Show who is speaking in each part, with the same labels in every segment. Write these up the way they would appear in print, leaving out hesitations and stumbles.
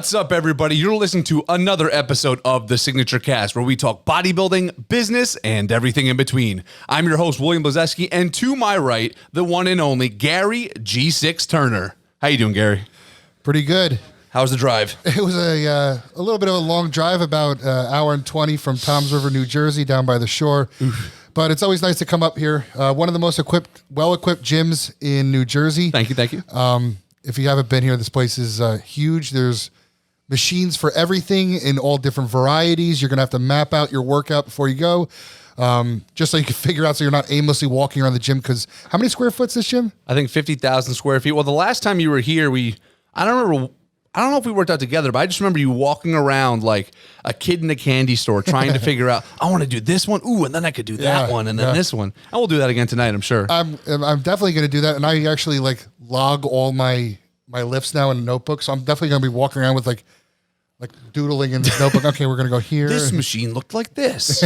Speaker 1: What's up, everybody? You're listening to another episode of the SignatureCAST, where we talk bodybuilding, business, and everything in between. I'm your host, William Blazeski, and to my right, the one and only Gary G6 Turner. How you doing, Gary?
Speaker 2: Pretty good.
Speaker 1: How's the drive?
Speaker 2: It was a little bit of a long drive, about an hour and 20 from Toms River, New Jersey, down by the shore. Oof. But it's always nice to come up here. One of the most well-equipped gyms in New Jersey.
Speaker 1: Thank you.
Speaker 2: If you haven't been here, this place is huge. There's machines for everything in all different varieties. You're going to have to map out your workout before you go, just so you can figure out so you're not aimlessly walking around the gym. Because how many square foot's this gym?
Speaker 1: I think 50,000 square feet. Well, the last time you were here, I don't know if we worked out together, but I just remember you walking around like a kid in a candy store trying to figure out, I want to do this one. Ooh, and then I could do that one and then this one. And we'll do that again tonight, I'm sure.
Speaker 2: I'm definitely going to do that. And I actually log all my lifts now in a notebook. So I'm definitely going to be walking around with like doodling in this notebook. Okay, we're going to go here.
Speaker 1: This machine looked like this.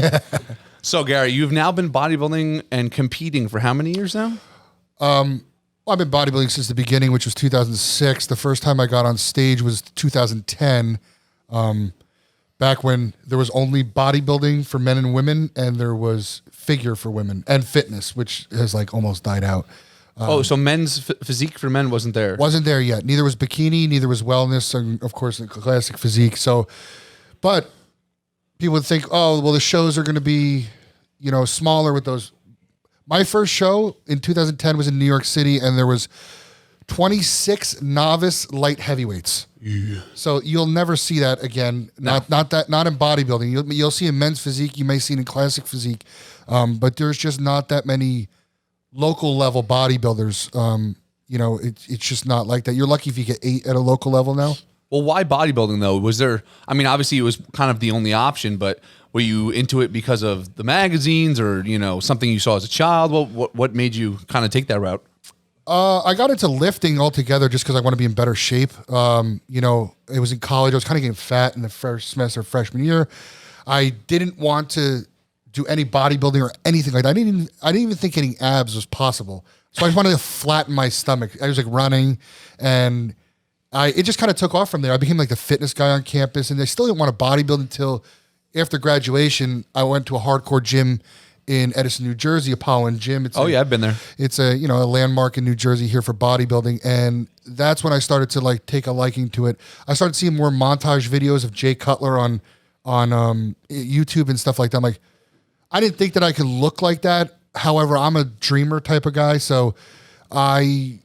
Speaker 1: So, Gary, you've now been bodybuilding and competing for how many years now?
Speaker 2: I've been bodybuilding since the beginning, which was 2006. The first time I got on stage was 2010, back when there was only bodybuilding for men and women, and there was figure for women and fitness, which has almost died out.
Speaker 1: So men's physique for men wasn't there?
Speaker 2: Wasn't there yet. Neither was bikini, neither was wellness, and of course the classic physique. So, but people would think, oh, well, the shows are going to be, smaller with those. My first show in 2010 was in New York City, and there was 26 novice light heavyweights. Yeah. So you'll never see that again. No. Not in bodybuilding. You'll see in men's physique. You may see it in classic physique, but there's just not that many local level bodybuilders. It's just not like that. You're lucky if you get 8 at a local level now.
Speaker 1: Well, why bodybuilding though? Was there? I mean, obviously it was kind of the only option, but were you into it because of the magazines or, something you saw as a child? Well, what made you kind of take that route?
Speaker 2: I got into lifting altogether just because I want to be in better shape. It was in college. I was kind of getting fat in the first semester of freshman year. I didn't want to do any bodybuilding or anything like that. I didn't even think getting abs was possible. So I just wanted to flatten my stomach. I was running, and it just kind of took off from there. I became the fitness guy on campus, and I still didn't want to bodybuild until after graduation. I went to a hardcore gym in Edison, New Jersey, Apollo Gym.
Speaker 1: I've been there.
Speaker 2: It's a landmark in New Jersey here for bodybuilding, and that's when I started to take a liking to it. I started seeing more montage videos of Jay Cutler on YouTube and stuff like that. I'm like, I didn't think that I could look like that. However, I'm a dreamer type of guy, so I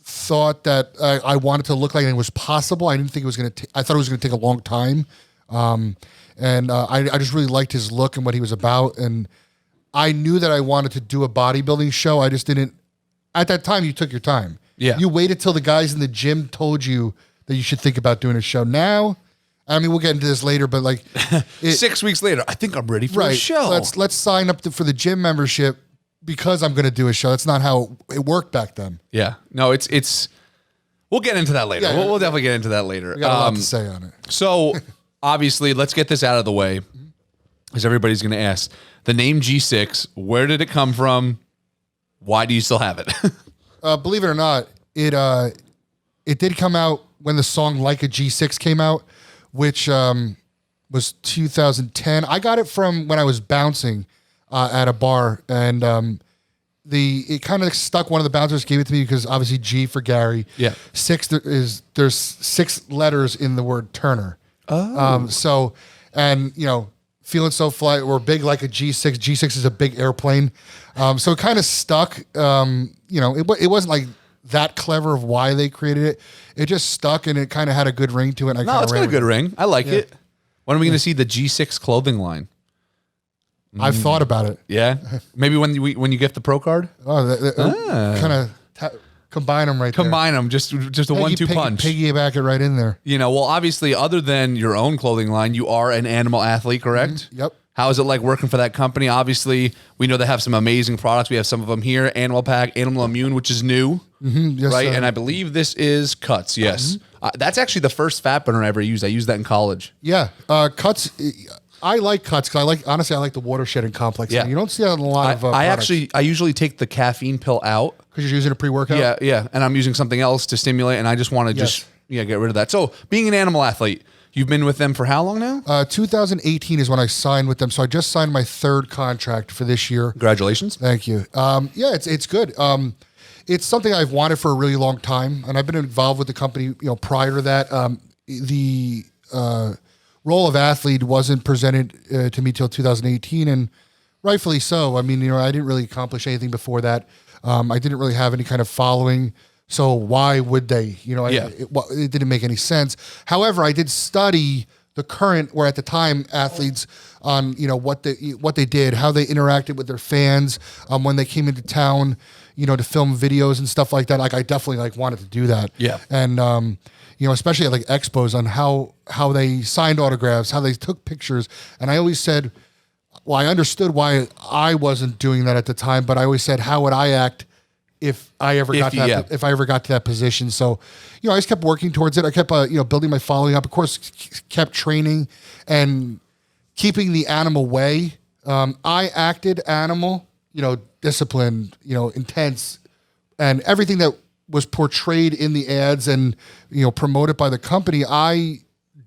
Speaker 2: thought that I wanted to look like it was possible. I didn't think it was going to. I thought it was going to take a long time, and I just really liked his look and what he was about. And I knew that I wanted to do a bodybuilding show. I just didn't. At that time, you took your time.
Speaker 1: Yeah.
Speaker 2: You waited till the guys in the gym told you that you should think about doing a show. Now, I mean, we'll get into this later, but
Speaker 1: 6 weeks later, I think I'm ready for a show.
Speaker 2: Let's sign up for the gym membership because I'm going to do a show. That's not how it worked back then.
Speaker 1: Yeah. No, it's. We'll get into that later.
Speaker 2: Yeah,
Speaker 1: we'll definitely get into that later.
Speaker 2: We got a lot to say on it.
Speaker 1: So, obviously, let's get this out of the way, because everybody's going to ask the name G6. Where did it come from? Why do you still have it?
Speaker 2: Believe it or not, it did come out when the song "Like a G6" came out, which was 2010. I got it from when I was bouncing at a bar, and it kind of stuck. One of the bouncers gave it to me because obviously G for Gary.
Speaker 1: Yeah.
Speaker 2: There's 6 letters in the word Turner. Oh. Feeling so fly or big like a G6. G6 is a big airplane. So it kind of stuck. It wasn't that clever of why they created it. It just stuck, and it kind of had a good ring to it. And
Speaker 1: it's got a good ring. I like it. When are we going to see the G6 clothing line?
Speaker 2: I've thought about it.
Speaker 1: Yeah, maybe when you get the pro card.
Speaker 2: Kind of combine them right there.
Speaker 1: Combine them, just a 1-2 punch.
Speaker 2: Piggyback it right in there.
Speaker 1: Well, obviously, other than your own clothing line, you are an animal athlete, correct?
Speaker 2: Mm-hmm. Yep.
Speaker 1: How is it like working for that company? Obviously, we know they have some amazing products. We have some of them here. Animal Pack, Animal Immune, which is new,
Speaker 2: yes,
Speaker 1: right? And I believe this is Cuts. Yes, that's actually the first fat burner I ever used. I used that in college.
Speaker 2: Yeah, Cuts. I like Cuts because I like the water shedding complex.
Speaker 1: Yeah.
Speaker 2: You don't see that in a lot of products.
Speaker 1: I usually take the caffeine pill out
Speaker 2: because you're using a pre-workout.
Speaker 1: Yeah, and I'm using something else to stimulate, and I just want to just Yeah, get rid of that. So being an animal athlete, you've been with them for how long now?
Speaker 2: 2018 is when I signed with them. So I just signed my 3rd contract for this year.
Speaker 1: Congratulations.
Speaker 2: Thank you. Yeah, it's good. It's something I've wanted for a really long time, and I've been involved with the company, prior to that. The role of athlete wasn't presented to me till 2018, and rightfully so. I mean, I didn't really accomplish anything before that. I didn't really have any kind of following, so why would they? It didn't make any sense. However, I did study the current, or at the time, athletes on what they did, how they interacted with their fans when they came into town, to film videos and stuff like that. Like I definitely wanted to do that.
Speaker 1: Yeah.
Speaker 2: And especially at expos on how they signed autographs, how they took pictures. And I always said, well, I understood why I wasn't doing that at the time, but I always said, how would I act if I ever got to that position? So, I just kept working towards it. I kept building my following up. Of course, kept training and keeping the animal way. I acted animal, disciplined, intense, and everything that was portrayed in the ads and promoted by the company. I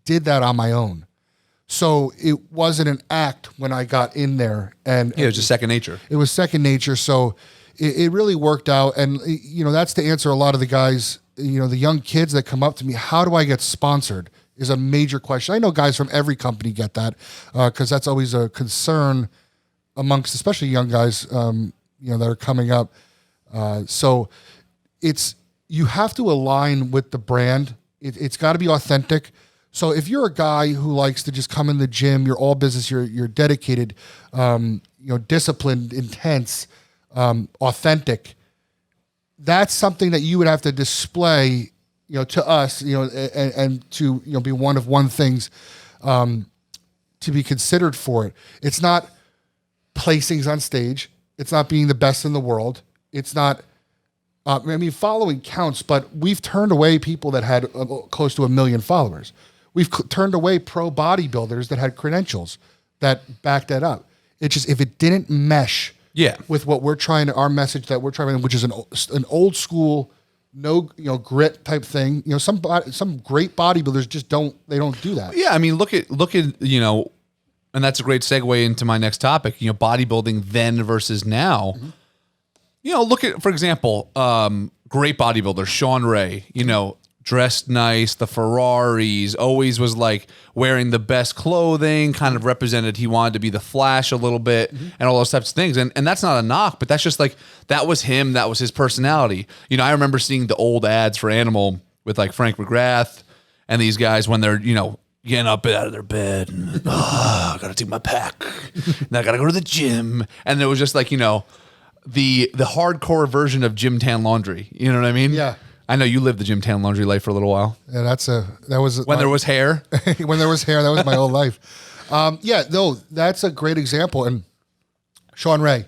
Speaker 2: did that on my own. So it wasn't an act when I got in there, and
Speaker 1: it was just second nature.
Speaker 2: It was second nature. So it really worked out. And that's to answer a lot of the guys, the young kids that come up to me. How do I get sponsored? Is a major question. I know guys from every company get that because that's always a concern amongst, especially young guys, that are coming up. So you have to align with the brand. It's got to be authentic. So if you're a guy who likes to just come in the gym, you're all business, you're dedicated, disciplined, intense, authentic, that's something that you would have to display, to us, and to, be one of things, to be considered for it. It's not placings on stage. It's not being the best in the world. It's not, following counts, but we've turned away people that had close to 1 million followers. We've turned away pro bodybuilders that had credentials that backed that up. It just, if it didn't mesh with what we're trying to, our message that we're trying to, which is an old school, grit type thing. Some great bodybuilders just don't do that.
Speaker 1: Yeah. I mean, look at, and that's a great segue into my next topic, bodybuilding then versus now. Mm-hmm. Look at, for example, great bodybuilder, Sean Ray, dressed nice, the Ferraris, always was wearing the best clothing, kind of represented he wanted to be the Flash a little bit, mm-hmm. and all those types of things. And that's not a knock, but that's just that was him, that was his personality. I remember seeing the old ads for Animal with Frank McGrath and these guys when they're, getting up out of their bed and I gotta take my pack. And I gotta go to the gym. And it was just the hardcore version of gym tan laundry. You know what I mean?
Speaker 2: Yeah.
Speaker 1: I know you lived the gym tan laundry life for a little while.
Speaker 2: Yeah, that was
Speaker 1: when there was hair.
Speaker 2: When there was hair, that was my whole life. That's a great example. And Sean Ray,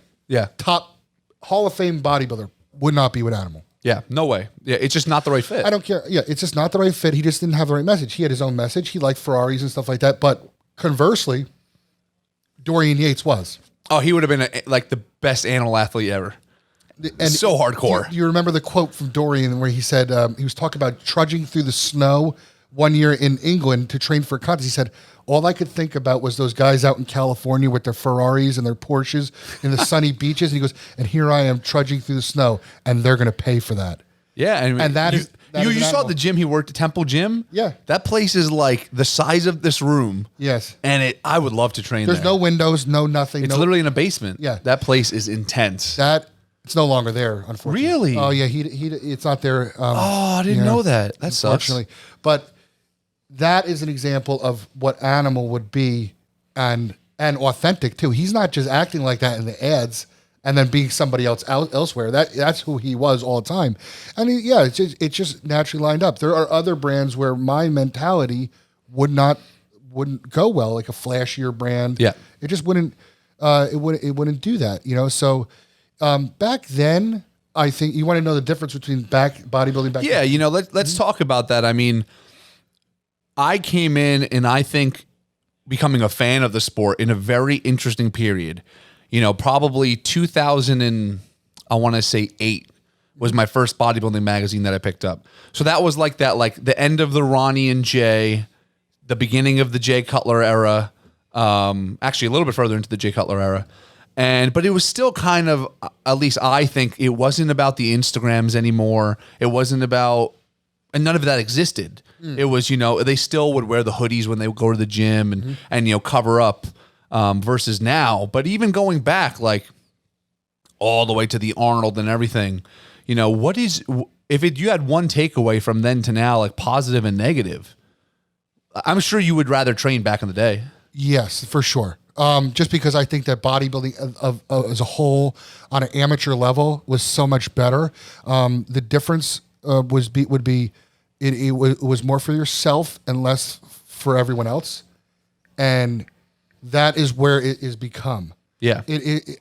Speaker 2: top Hall of Fame bodybuilder, would not be with Animal.
Speaker 1: Yeah, no way. Yeah, it's just not the right fit.
Speaker 2: I don't care. Yeah, it's just not the right fit. He just didn't have the right message. He had his own message. He liked Ferraris and stuff like that. But conversely, Dorian Yates was.
Speaker 1: Oh, he would have been the best animal athlete ever. And so hardcore.
Speaker 2: You remember the quote from Dorian where he said, he was talking about trudging through the snow one year in England to train for a contest. He said, all I could think about was those guys out in California with their Ferraris and their Porsches in the sunny beaches. And he goes, and here I am trudging through the snow, and they're going to pay for that.
Speaker 1: Yeah.
Speaker 2: And that is
Speaker 1: you saw the gym he worked at, Temple Gym?
Speaker 2: Yeah.
Speaker 1: That place is the size of this room.
Speaker 2: Yes.
Speaker 1: And I would love to train there.
Speaker 2: There's no windows, no nothing.
Speaker 1: It's literally in a basement.
Speaker 2: Yeah.
Speaker 1: That place is intense.
Speaker 2: It's no longer there, unfortunately.
Speaker 1: Really?
Speaker 2: Oh, yeah. It's not there.
Speaker 1: I didn't know that. That sucks.
Speaker 2: Unfortunately. But that is an example of what Animal would be and authentic, too. He's not just acting like that in the ads and then being somebody else elsewhere. That's who he was all the time. And it just naturally lined up. There are other brands where my mentality wouldn't go well, like a flashier brand.
Speaker 1: Yeah.
Speaker 2: It just wouldn't wouldn't do that, So back then, I think you want to know the difference between bodybuilding back then.
Speaker 1: Yeah, let's talk about that. I mean, I came in and I think becoming a fan of the sport in a very interesting period. Probably 2008 was my first bodybuilding magazine that I picked up. So that was like the end of the Ronnie and Jay, the beginning of the Jay Cutler era. Actually a little bit further into the Jay Cutler era. But it was still kind of, at least I think, it wasn't about the Instagrams anymore. It wasn't about, and none of that existed. It was, they still would wear the hoodies when they would go to the gym and cover up, versus now. But even going back, like all the way to the Arnold and everything, what is, you had one takeaway from then to now, like positive and negative, I'm sure you would rather train back in the day.
Speaker 2: Yes, for sure. Just because I think that bodybuilding as a whole on an amateur level was so much better. The difference would be it was more for yourself and less for everyone else, and that is where it is become.
Speaker 1: Yeah.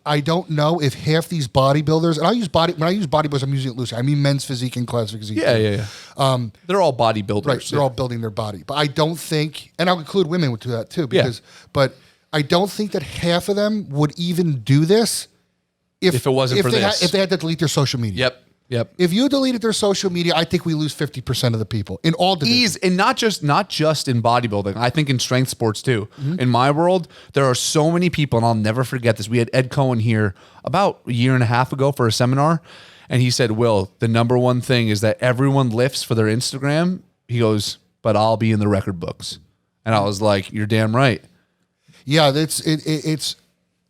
Speaker 2: I don't know if half these bodybuilders, and when I use bodybuilders, I'm using it loosely. I mean men's physique and classic physique.
Speaker 1: Yeah. They're all bodybuilders.
Speaker 2: Right. They're all building their body. But I don't think, and I'll include women to that too, but I don't think that half of them would even do this if it wasn't for this. If they had to delete their social media.
Speaker 1: Yep.
Speaker 2: If you deleted their social media, I think we lose 50% of the people in all divisions.
Speaker 1: And not just in bodybuilding. I think in strength sports too. In my world, there are so many people, and I'll never forget this. We had Ed Cohen here about a year and a half ago for a seminar, and he said, "Will, the number one thing is that everyone lifts for their Instagram." He goes, "But I'll be in the record books." And I was like, "You're damn right."
Speaker 2: Yeah, it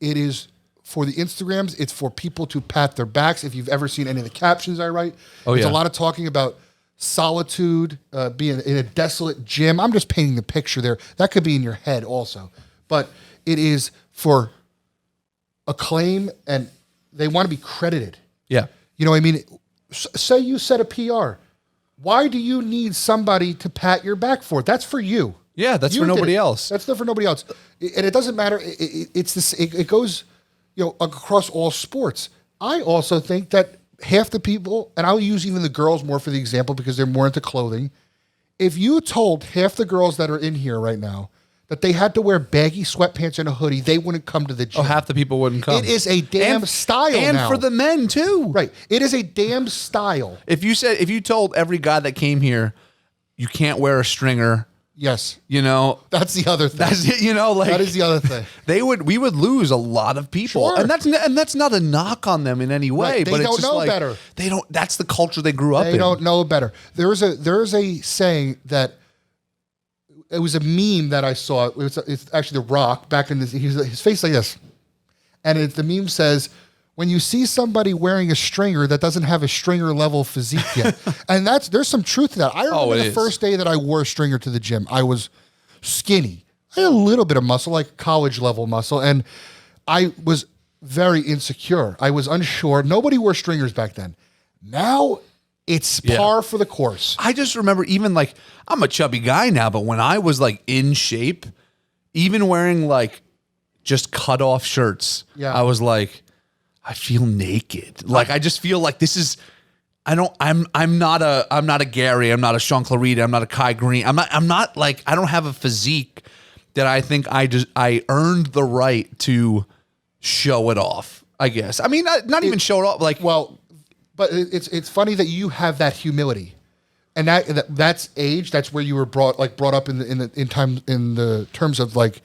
Speaker 2: is for the Instagrams. It's for people to pat their backs. If you've ever seen any of the captions I write, there's a lot of talking about solitude, being in a desolate gym. I'm just painting the picture there. That could be in your head also, but it is for acclaim, and they want to be credited.
Speaker 1: Yeah,
Speaker 2: you know what I mean. Say you set a PR. Why do you need somebody to pat your back for it? That's for you.
Speaker 1: Yeah, that's for nobody else.
Speaker 2: That's not for nobody else, and it doesn't matter. It's this. It goes, across all sports. I also think that half the people, and I'll use even the girls more for the example because they're more into clothing. If you told half the girls that are in here right now that they had to wear baggy sweatpants and a hoodie, they wouldn't come to the gym.
Speaker 1: Oh, half the people wouldn't come.
Speaker 2: It is a damn style
Speaker 1: and
Speaker 2: now.
Speaker 1: For the men too.
Speaker 2: Right. It is a damn style.
Speaker 1: If you told every guy that came here, you can't wear a stringer.
Speaker 2: Yes.
Speaker 1: That's
Speaker 2: the other thing.
Speaker 1: That's it, that
Speaker 2: is the other thing.
Speaker 1: We would lose a lot of people.
Speaker 2: Sure.
Speaker 1: And that's not a knock on them in any way.
Speaker 2: Right. They
Speaker 1: but
Speaker 2: don't
Speaker 1: it's just
Speaker 2: know better.
Speaker 1: They don't, that's the culture they grew up in.
Speaker 2: They don't know better. There is a saying that, it was a meme that I saw. It's actually The Rock back in his face like this. And the meme says, when you see somebody wearing a stringer that doesn't have a stringer level physique yet. And there's some truth to that. I remember the first day that I wore a stringer to the gym. I was skinny. I had a little bit of muscle, like college level muscle. And I was very insecure. I was unsure. Nobody wore stringers back then. Now it's par for the course.
Speaker 1: I just remember even like, I'm a chubby guy now, but when I was like in shape, even wearing like just cut off shirts, I was like, I feel naked. Like I just feel like this is. I'm not a Gary. I'm not a Sean Clarita. I'm not a Kai Green. I'm not like, I don't have a physique that I think I earned the right to show it off. I guess. I mean, not even show it off. Like,
Speaker 2: well, but it's funny that you have that humility, and that's age. That's where you were brought up in the terms of like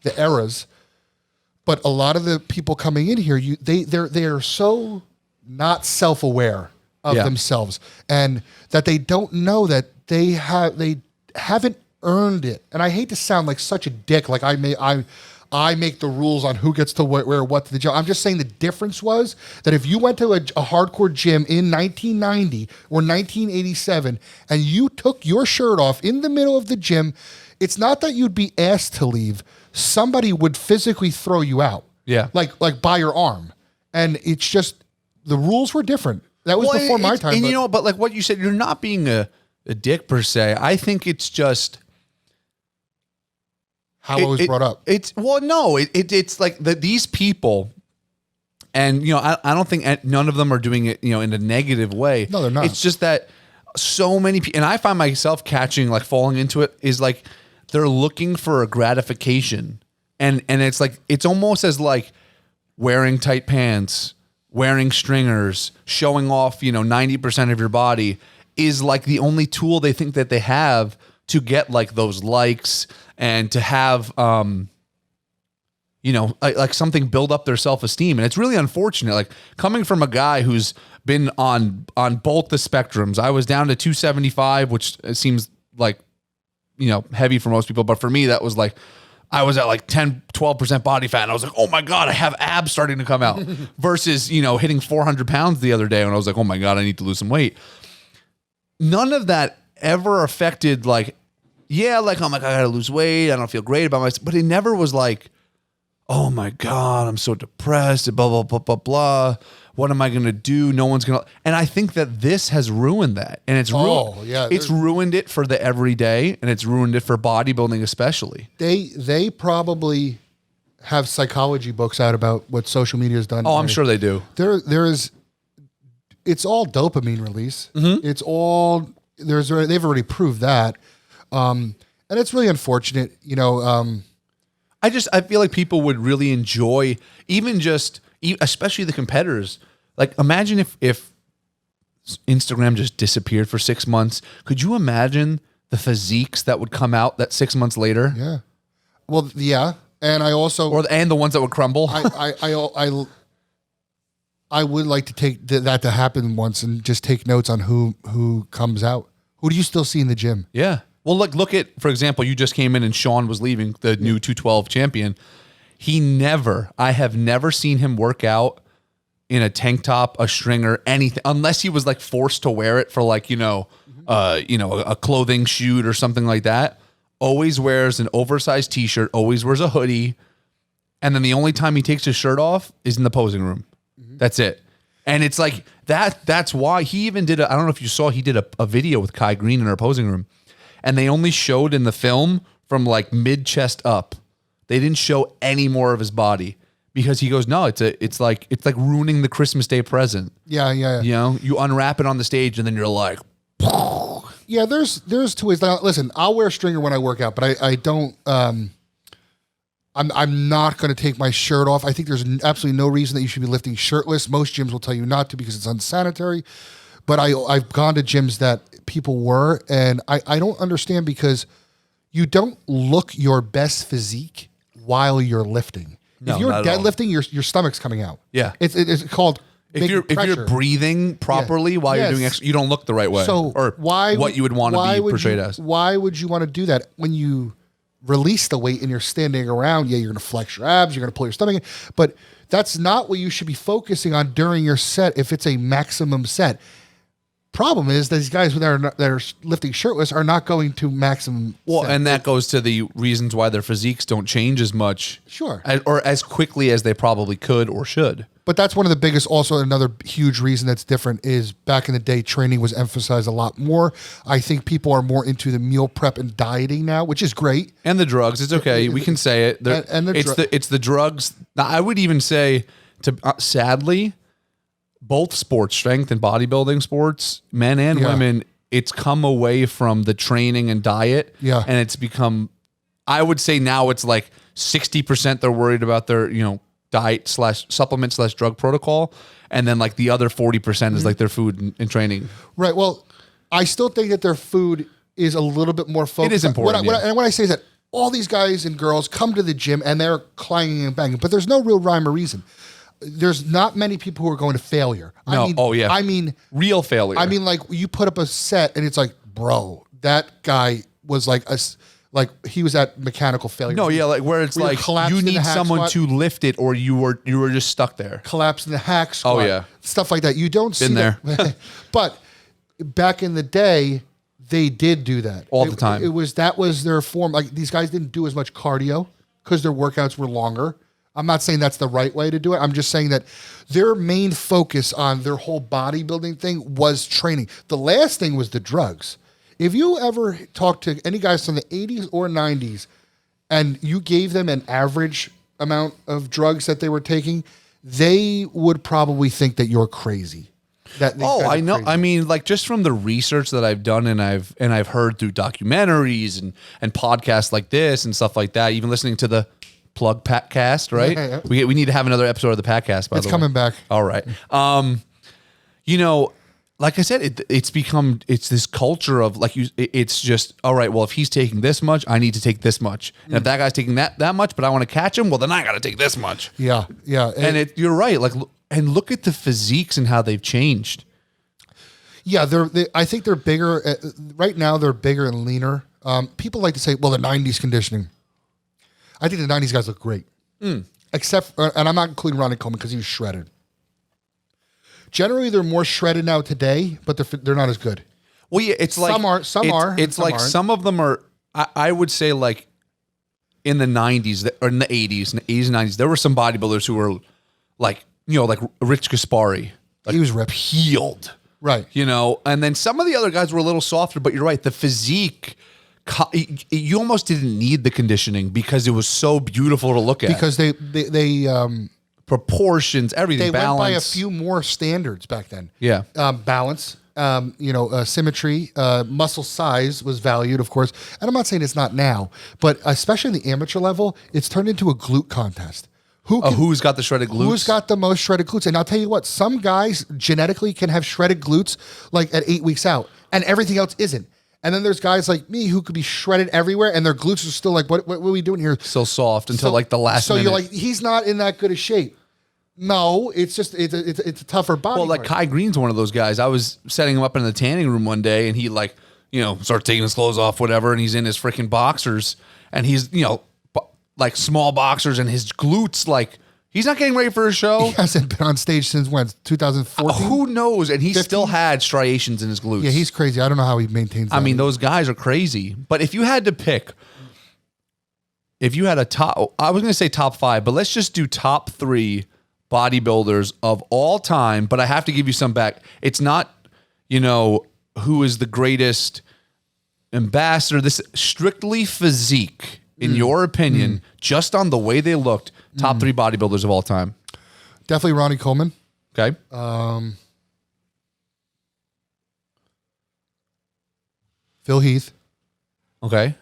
Speaker 2: the eras. But a lot of the people coming in here, they are so not self-aware of themselves, and that they don't know that they haven't earned it. And I hate to sound like such a dick, like I make the rules on who gets to wear what to the gym. I'm just saying the difference was that if you went to a hardcore gym in 1990 or 1987 and you took your shirt off in the middle of the gym, it's not that you'd be asked to leave. Somebody would physically throw you out.
Speaker 1: Yeah.
Speaker 2: Like by your arm. And it's just, the rules were different. That was before my time.
Speaker 1: And but like what you said, you're not being a dick per se. I think it's just
Speaker 2: how it was brought up.
Speaker 1: It's like these people, and I don't think none of them are doing it in a negative way.
Speaker 2: No, they're not.
Speaker 1: It's just that so many people, and I find myself falling into it, is like they're looking for a gratification, and it's like it's almost as like wearing tight pants wearing stringers, showing off, 90% of your body is like the only tool they think that they have to get like those likes and to have, like something build up their self-esteem. And it's really unfortunate. Like coming from a guy who's been on both the spectrums, I was down to 275, which seems like, heavy for most people. But for me, that was like, I was at like 10, 12% body fat. And I was like, oh my God, I have abs starting to come out versus, hitting 400 pounds the other day. And I was like, oh my God, I need to lose some weight. None of that ever affected like, I'm like, I gotta lose weight. I don't feel great about myself. But it never was like, oh my God, I'm so depressed, blah, blah, blah, blah, blah. What am I going to do? No one's going to. And I think that this has ruined that. And it's it's ruined it for the everyday, and it's ruined it for bodybuilding especially.
Speaker 2: They probably have psychology books out about what social media has done.
Speaker 1: Oh, I'm sure they do.
Speaker 2: It's all dopamine release.
Speaker 1: Mm-hmm.
Speaker 2: It's all, they've already proved that. And it's really unfortunate,
Speaker 1: I feel like people would really enjoy especially the competitors. Like imagine if Instagram just disappeared for 6 months. Could you imagine the physiques that would come out that 6 months later?
Speaker 2: Yeah. Well, yeah. And I also,
Speaker 1: and the ones that would crumble.
Speaker 2: I would like to take that to happen once and just take notes on who comes out. Who do you still see in the gym?
Speaker 1: Yeah. Well, look at, for example, you just came in and Sean was leaving, the new 212 champion. I have never seen him work out in a tank top, a stringer, anything, unless he was like forced to wear it for like, a clothing shoot or something like that. Always wears an oversized t-shirt, always wears a hoodie. And then the only time he takes his shirt off is in the posing room. Mm-hmm. That's it. And it's like that's why he even did I don't know if you saw, he did a video with Kai Green in our posing room. And they only showed in the film from like mid chest up. They didn't show any more of his body because he goes, no, it's like ruining the Christmas Day present.
Speaker 2: Yeah.
Speaker 1: You unwrap it on the stage and then you're like,
Speaker 2: yeah. There's two ways. Now, listen, I'll wear a stringer when I work out, but I don't. I'm not going to take my shirt off. I think there's absolutely no reason that you should be lifting shirtless. Most gyms will tell you not to because it's unsanitary. But I've gone to gyms that people were, and I don't understand because you don't look your best physique while you're lifting.
Speaker 1: No,
Speaker 2: if you're deadlifting, your stomach's coming out.
Speaker 1: Yeah.
Speaker 2: It's called
Speaker 1: if you're breathing properly while you're doing exercise, you don't look the right way.
Speaker 2: So
Speaker 1: or what you would want to be portrayed as.
Speaker 2: Why would you want to do that when you release the weight and you're standing around? Yeah, you're going to flex your abs, you're going to pull your stomach in, but that's not what you should be focusing on during your set if it's a maximum set. Problem is these guys that are lifting shirtless are not going to maximum.
Speaker 1: Well,
Speaker 2: set.
Speaker 1: And that goes to the reasons why their physiques don't change as much.
Speaker 2: Sure.
Speaker 1: Or as quickly as they probably could or should.
Speaker 2: But that's one of the biggest, also another huge reason that's different is back in the day, training was emphasized a lot more. I think people are more into the meal prep and dieting now, which is great.
Speaker 1: And the drugs. It's okay. We can say it. It's the drugs. Now, I would even say, sadly, both sports, strength and bodybuilding sports, men and women, it's come away from the training and diet.
Speaker 2: Yeah.
Speaker 1: And it's become, I would say now it's like 60% they're worried about their, diet / supplement / drug protocol. And then like the other 40% is like their food and training.
Speaker 2: Right. Well, I still think that their food is a little bit more focused.
Speaker 1: It is important.
Speaker 2: And what I say is that all these guys and girls come to the gym and they're clanging and banging, but there's no real rhyme or reason. There's not many people who are going to failure. I mean,
Speaker 1: real failure.
Speaker 2: I mean, like you put up a set and it's like, bro, that guy was like he was at mechanical failure.
Speaker 1: No, yeah, like where it's like you need someone to lift it, or you were just stuck there.
Speaker 2: Collapsed in the hack squat.
Speaker 1: Oh yeah,
Speaker 2: stuff like that. You don't see
Speaker 1: there.
Speaker 2: But back in the day, they did do that
Speaker 1: all the time.
Speaker 2: That was their form. Like these guys didn't do as much cardio because their workouts were longer. I'm not saying that's the right way to do it. I'm just saying that their main focus on their whole bodybuilding thing was training. The last thing was the drugs. If you ever talk to any guys from the 80s or 90s and you gave them an average amount of drugs that they were taking, they would probably think that you're crazy.
Speaker 1: I know. Crazy. I mean, like just from the research that I've done and I've heard through documentaries and podcasts like this and stuff like that, even listening to the plug Cast, right?
Speaker 2: Yeah.
Speaker 1: We need to have another episode of the Cast. By
Speaker 2: It's
Speaker 1: the way,
Speaker 2: coming back.
Speaker 1: All right. You know, like I said, it's this culture of like it's just all right. Well, if he's taking this much, I need to take this much, and if that guy's taking that much, but I want to catch him, well, then I got to take this much.
Speaker 2: Yeah.
Speaker 1: And you're right. Like, and look at the physiques and how they've changed.
Speaker 2: Yeah, I think they're bigger right now. They're bigger and leaner. People like to say, "Well, the '90s conditioning." I think the '90s guys look great, except, and I'm not including Ronnie Coleman because he was shredded. Generally, they're more shredded now today, but they're not as good.
Speaker 1: Well, yeah, it's like some of them are. I would say like in the '90s or in the '80s and '90s, there were some bodybuilders who were like like Rich Gaspari. Like,
Speaker 2: he was ripped,
Speaker 1: peeled.
Speaker 2: Right.
Speaker 1: And then some of the other guys were a little softer, but you're right. The physique, you almost didn't need the conditioning because it was so beautiful to look at.
Speaker 2: Because they
Speaker 1: proportions, everything,
Speaker 2: they
Speaker 1: balance.
Speaker 2: went by a few more standards back then.
Speaker 1: Yeah.
Speaker 2: Balance, symmetry, muscle size was valued, of course. And I'm not saying it's not now, but especially in the amateur level, it's turned into a glute contest.
Speaker 1: Who's got the shredded glutes?
Speaker 2: Who's got the most shredded glutes? And I'll tell you what, some guys genetically can have shredded glutes like at 8 weeks out, and everything else isn't. And then there's guys like me who could be shredded everywhere, and their glutes are still like, what are we doing here?
Speaker 1: So soft until like the last minute.
Speaker 2: So you're like, he's not in that good a shape. No, it's just it's a tougher body.
Speaker 1: Well, like Kai Green's one of those guys. I was setting him up in the tanning room one day, and he like started taking his clothes off, whatever, and he's in his freaking boxers, and he's like small boxers, and his glutes like he's not getting ready for a show.
Speaker 2: He hasn't been on stage since when? 2014?
Speaker 1: Who knows? And he still had striations in his glutes.
Speaker 2: Yeah, he's crazy. I don't know how he maintains that.
Speaker 1: I mean, those guys are crazy. But if you had to pick, if you had a top, I was going to say top 5, but let's just do top 3 bodybuilders of all time. But I have to give you some back. It's not, who is the greatest ambassador. This strictly physique. In your opinion, just on the way they looked, top 3 bodybuilders of all time.
Speaker 2: Definitely Ronnie Coleman.
Speaker 1: Okay.
Speaker 2: Phil Heath.
Speaker 1: Okay.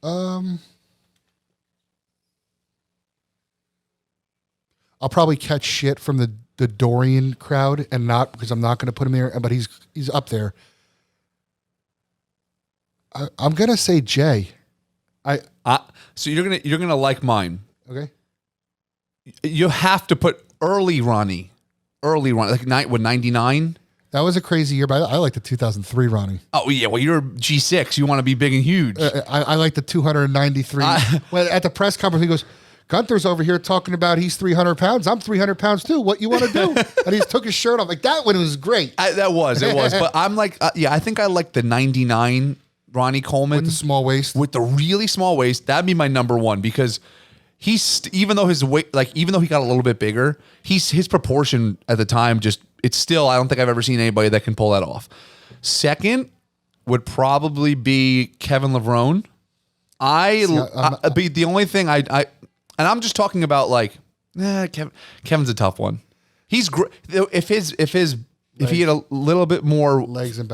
Speaker 2: I'll probably catch shit from the Dorian crowd, and not because I'm not going to put him there, but he's up there. I'm gonna say Jay.
Speaker 1: So you're gonna like mine.
Speaker 2: Okay.
Speaker 1: You have to put early Ronnie, like 99.
Speaker 2: That was a crazy year, but I like the 2003 Ronnie.
Speaker 1: Oh yeah, well you're G6. You want to be big and huge.
Speaker 2: I like the 293. Well, at the press conference, he goes, "Gunther's over here talking about he's 300 pounds. I'm 300 pounds too. What you want to do?" And he took his shirt off. Like that one was great.
Speaker 1: It was. But I'm like, I think I like the 99. Ronnie Coleman
Speaker 2: with the small waist,
Speaker 1: with the really small waist. That'd be my number 1 because even though his weight, even though he got a little bit bigger, his proportion at the time it's still. I don't think I've ever seen anybody that can pull that off. Second would probably be Kevin Levrone. Be the only thing and I'm just talking about like, Kevin's a tough one. He's great if he had a little bit more
Speaker 2: legs and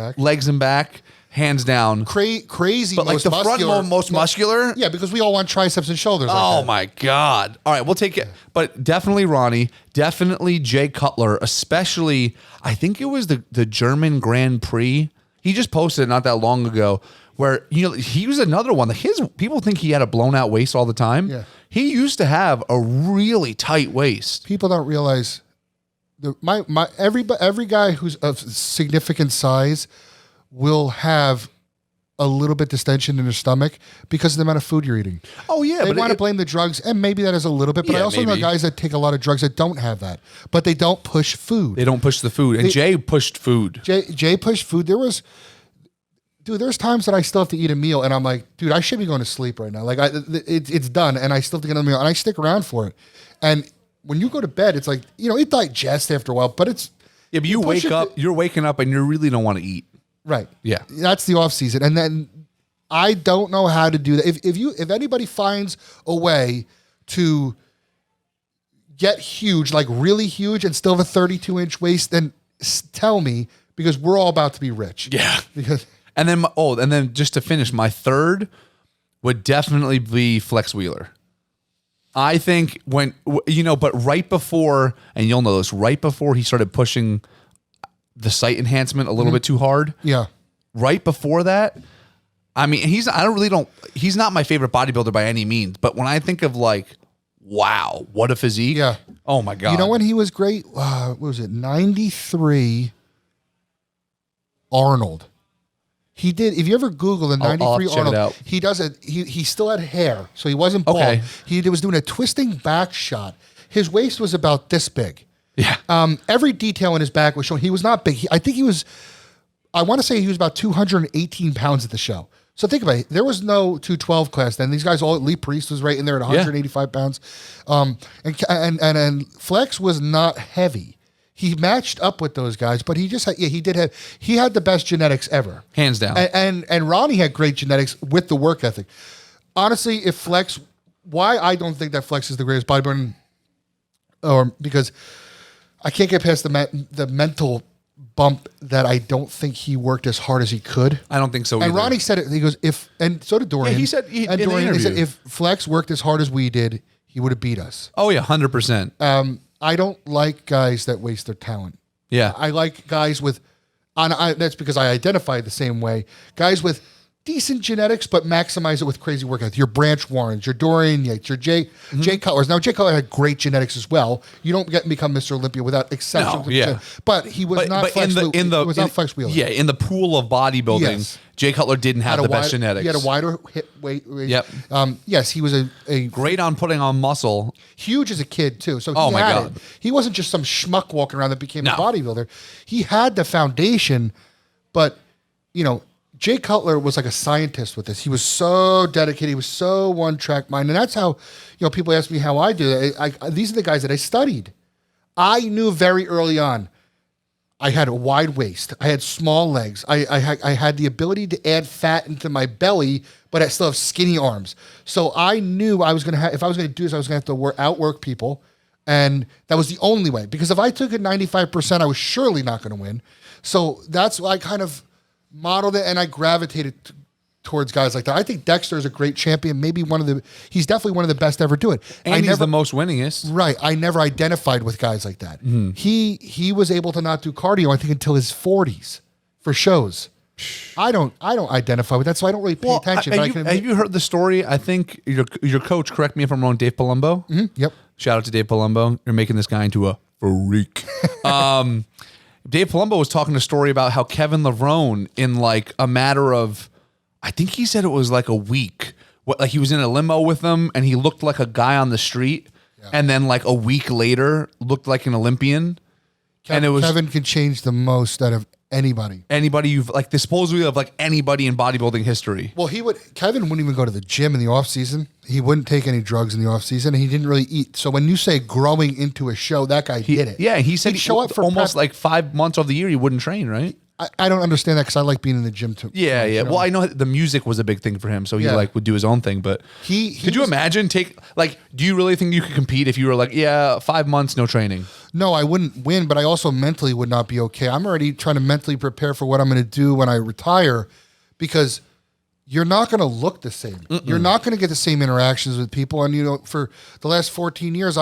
Speaker 2: back.
Speaker 1: Hands down.
Speaker 2: Crazy.
Speaker 1: But like the front most muscular?
Speaker 2: Yeah, because we all want triceps and shoulders.
Speaker 1: Oh my God. All right, we'll take it. But definitely Ronnie. Definitely Jay Cutler. Especially, I think it was the German Grand Prix. He just posted it not that long ago where, he was another one. People think he had a blown out waist all the time.
Speaker 2: Yeah.
Speaker 1: He used to have a really tight waist.
Speaker 2: People don't realize every guy who's of significant size will have a little bit distension in their stomach because of the amount of food you're eating.
Speaker 1: Oh yeah,
Speaker 2: they want to blame the drugs, and maybe that is a little bit. But I also know guys that take a lot of drugs that don't have that, but they don't push food.
Speaker 1: They don't push the food, and Jay pushed food.
Speaker 2: Jay pushed food. There's times that I still have to eat a meal, and I'm like, dude, I should be going to sleep right now. Like it's done, and I still have to get another meal, and I stick around for it. And when you go to bed, it's like it digests after a while, but it's
Speaker 1: but you wake up, you're waking up, and you really don't want to eat.
Speaker 2: Right.
Speaker 1: Yeah.
Speaker 2: That's the off season. And then I don't know how to do that. If anybody finds a way to get huge, like really huge and still have a 32-inch waist, then tell me, because we're all about to be rich.
Speaker 1: Yeah.
Speaker 2: Because
Speaker 1: and then just to finish, my third would definitely be Flex Wheeler. I think but right before, and you'll know this, right before he started pushing the sight enhancement a little bit too hard.
Speaker 2: Yeah.
Speaker 1: Right before that, I mean, he's not my favorite bodybuilder by any means, but when I think of like, wow, what a physique.
Speaker 2: Yeah.
Speaker 1: Oh my God.
Speaker 2: You know when he was great? What was it? 93 Arnold. He did. If you ever Google the 93 Arnold, he does it. He still had hair, so he wasn't bald. Okay. He was doing a twisting back shot. His waist was about this big.
Speaker 1: Yeah.
Speaker 2: Every detail in his back was shown. He was not big. I want to say he was about 218 pounds at the show. So think about it. There was no 212 class then. These guys, Lee Priest was right in there at 185 pounds. And Flex was not heavy. He matched up with those guys, but he had the best genetics ever.
Speaker 1: Hands down.
Speaker 2: And Ronnie had great genetics with the work ethic. Honestly, why I don't think that Flex is the greatest bodybuilder, because I can't get past the mental bump that I don't think he worked as hard as he could.
Speaker 1: I don't think so either.
Speaker 2: And Ronnie said it. He goes, and so did Dorian.
Speaker 1: Yeah, he said in the interview.
Speaker 2: He said if Flex worked as hard as we did, he would have beat us.
Speaker 1: Oh yeah, 100%.
Speaker 2: I don't like guys that waste their talent.
Speaker 1: Yeah.
Speaker 2: I like guys with, that's because I identify the same way. Guys with decent genetics, but maximize it with crazy work ethic. Your Branch Warrens, your Dorian Yates, your Jay Cutlers. Now, Jay Cutler had great genetics as well. You don't become Mr. Olympia without exception.
Speaker 1: No, yeah.
Speaker 2: But he was not Flex Wheeler.
Speaker 1: Yeah, in the pool of bodybuilding, Jay Cutler didn't have the best genetics.
Speaker 2: He had a wider hip weight.
Speaker 1: Yep.
Speaker 2: Yes, he was a
Speaker 1: great on putting on muscle.
Speaker 2: Huge as a kid, too. So
Speaker 1: oh, my God.
Speaker 2: He wasn't just some schmuck walking around that became a bodybuilder. He had the foundation, but, Jay Cutler was like a scientist with this. He was so dedicated. He was so one-track mind. And that's how, people ask me how I do it. These are the guys that I studied. I knew very early on I had a wide waist. I had small legs. I had the ability to add fat into my belly, but I still have skinny arms. So I knew I was going to have, if I was going to do this, I was going to have to outwork people. And that was the only way. Because if I took it 95%, I was surely not going to win. So that's why I kind of modeled it, and I gravitated towards guys like that. I think Dexter is a great champion. He's definitely one of the best to ever do it.
Speaker 1: And he's the most winningest.
Speaker 2: Right. I never identified with guys like that. Mm-hmm. He was able to not do cardio, I think, until his 40s for shows. I don't identify with that, so I don't really pay attention.
Speaker 1: Have you heard the story? I think your coach, correct me if I'm wrong, Dave Palumbo?
Speaker 2: Mm-hmm. Yep.
Speaker 1: Shout out to Dave Palumbo. You're making this guy into a freak. Dave Palumbo was talking a story about how Kevin Levrone, in like a matter of, I think he said it was like a week, like he was in a limo with them and he looked like a guy on the street, and then like a week later looked like an Olympian.
Speaker 2: Kevin can change the most out of anybody.
Speaker 1: Anybody you've like supposedly of like anybody in bodybuilding history.
Speaker 2: Well, Kevin wouldn't even go to the gym in the off season. He wouldn't take any drugs in the off season, and he didn't really eat. So when you say growing into a show, that guy did it.
Speaker 1: Yeah, he said he'd show up for almost like 5 months of the year he wouldn't train, right?
Speaker 2: I don't understand that because I like being in the gym too.
Speaker 1: Yeah, yeah. Well, I know the music was a big thing for him, so he like would do his own thing. But could you imagine do you really think you could compete if you were like, 5 months, no training?
Speaker 2: No, I wouldn't win, but I also mentally would not be okay. I'm already trying to mentally prepare for what I'm going to do when I retire, because you're not going to look the same. Mm-mm. You're not going to get the same interactions with people. And for the last 14 years,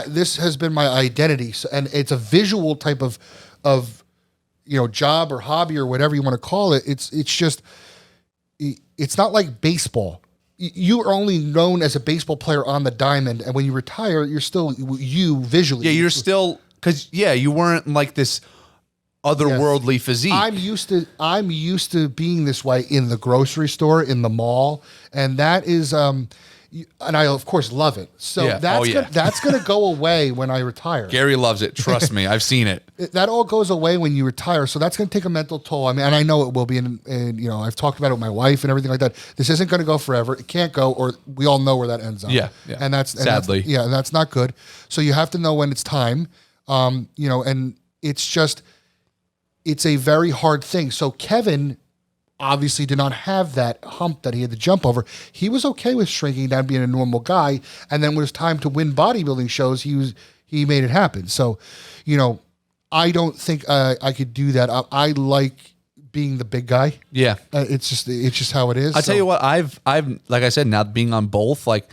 Speaker 2: this has been my identity. So, and it's a visual type of job or hobby or whatever you want to call it. It's not like baseball. You are only known as a baseball player on the diamond, and when you retire, you're still you visually.
Speaker 1: Yeah, you're still, because you weren't like this otherworldly physique.
Speaker 2: I'm used to being this way in the grocery store, in the mall, and that is and I of course love it. So that's going to go away when I retire.
Speaker 1: Gary loves it. Trust me, I've seen it.
Speaker 2: That all goes away when you retire. So that's going to take a mental toll. I mean, and I know it will be. And I've talked about it with my wife and everything like that. This isn't going to go forever. It can't go, or we all know where that ends up.
Speaker 1: Yeah.
Speaker 2: And that's
Speaker 1: sadly.
Speaker 2: And that's not good. So you have to know when it's time. And it's a very hard thing. So Kevin obviously did not have that hump that he had to jump over. He was okay with shrinking down, being a normal guy, and then when it was time to win bodybuilding shows, he made it happen. So, I don't think I could do that. I like being the big guy.
Speaker 1: Yeah.
Speaker 2: It's just how it is.
Speaker 1: I tell you what, I've like I said, now being on both, like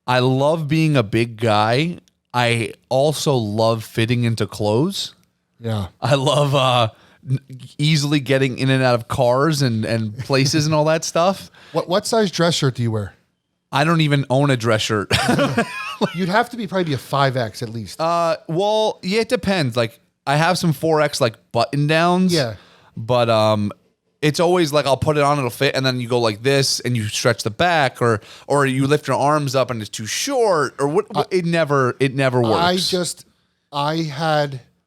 Speaker 1: I love being a big guy. I also love fitting into clothes.
Speaker 2: Yeah.
Speaker 1: I love easily getting in and out of cars and places and all that stuff.
Speaker 2: What size dress shirt do you wear?
Speaker 1: I don't even own a dress shirt.
Speaker 2: You'd have to be probably a 5X at least.
Speaker 1: Well, yeah, it depends. Like I have some 4X like button downs.
Speaker 2: Yeah.
Speaker 1: But it's always like I'll put it on, it'll fit, and then you go like this and you stretch the back, or you lift your arms up and it's too short, or what? It never works.
Speaker 2: I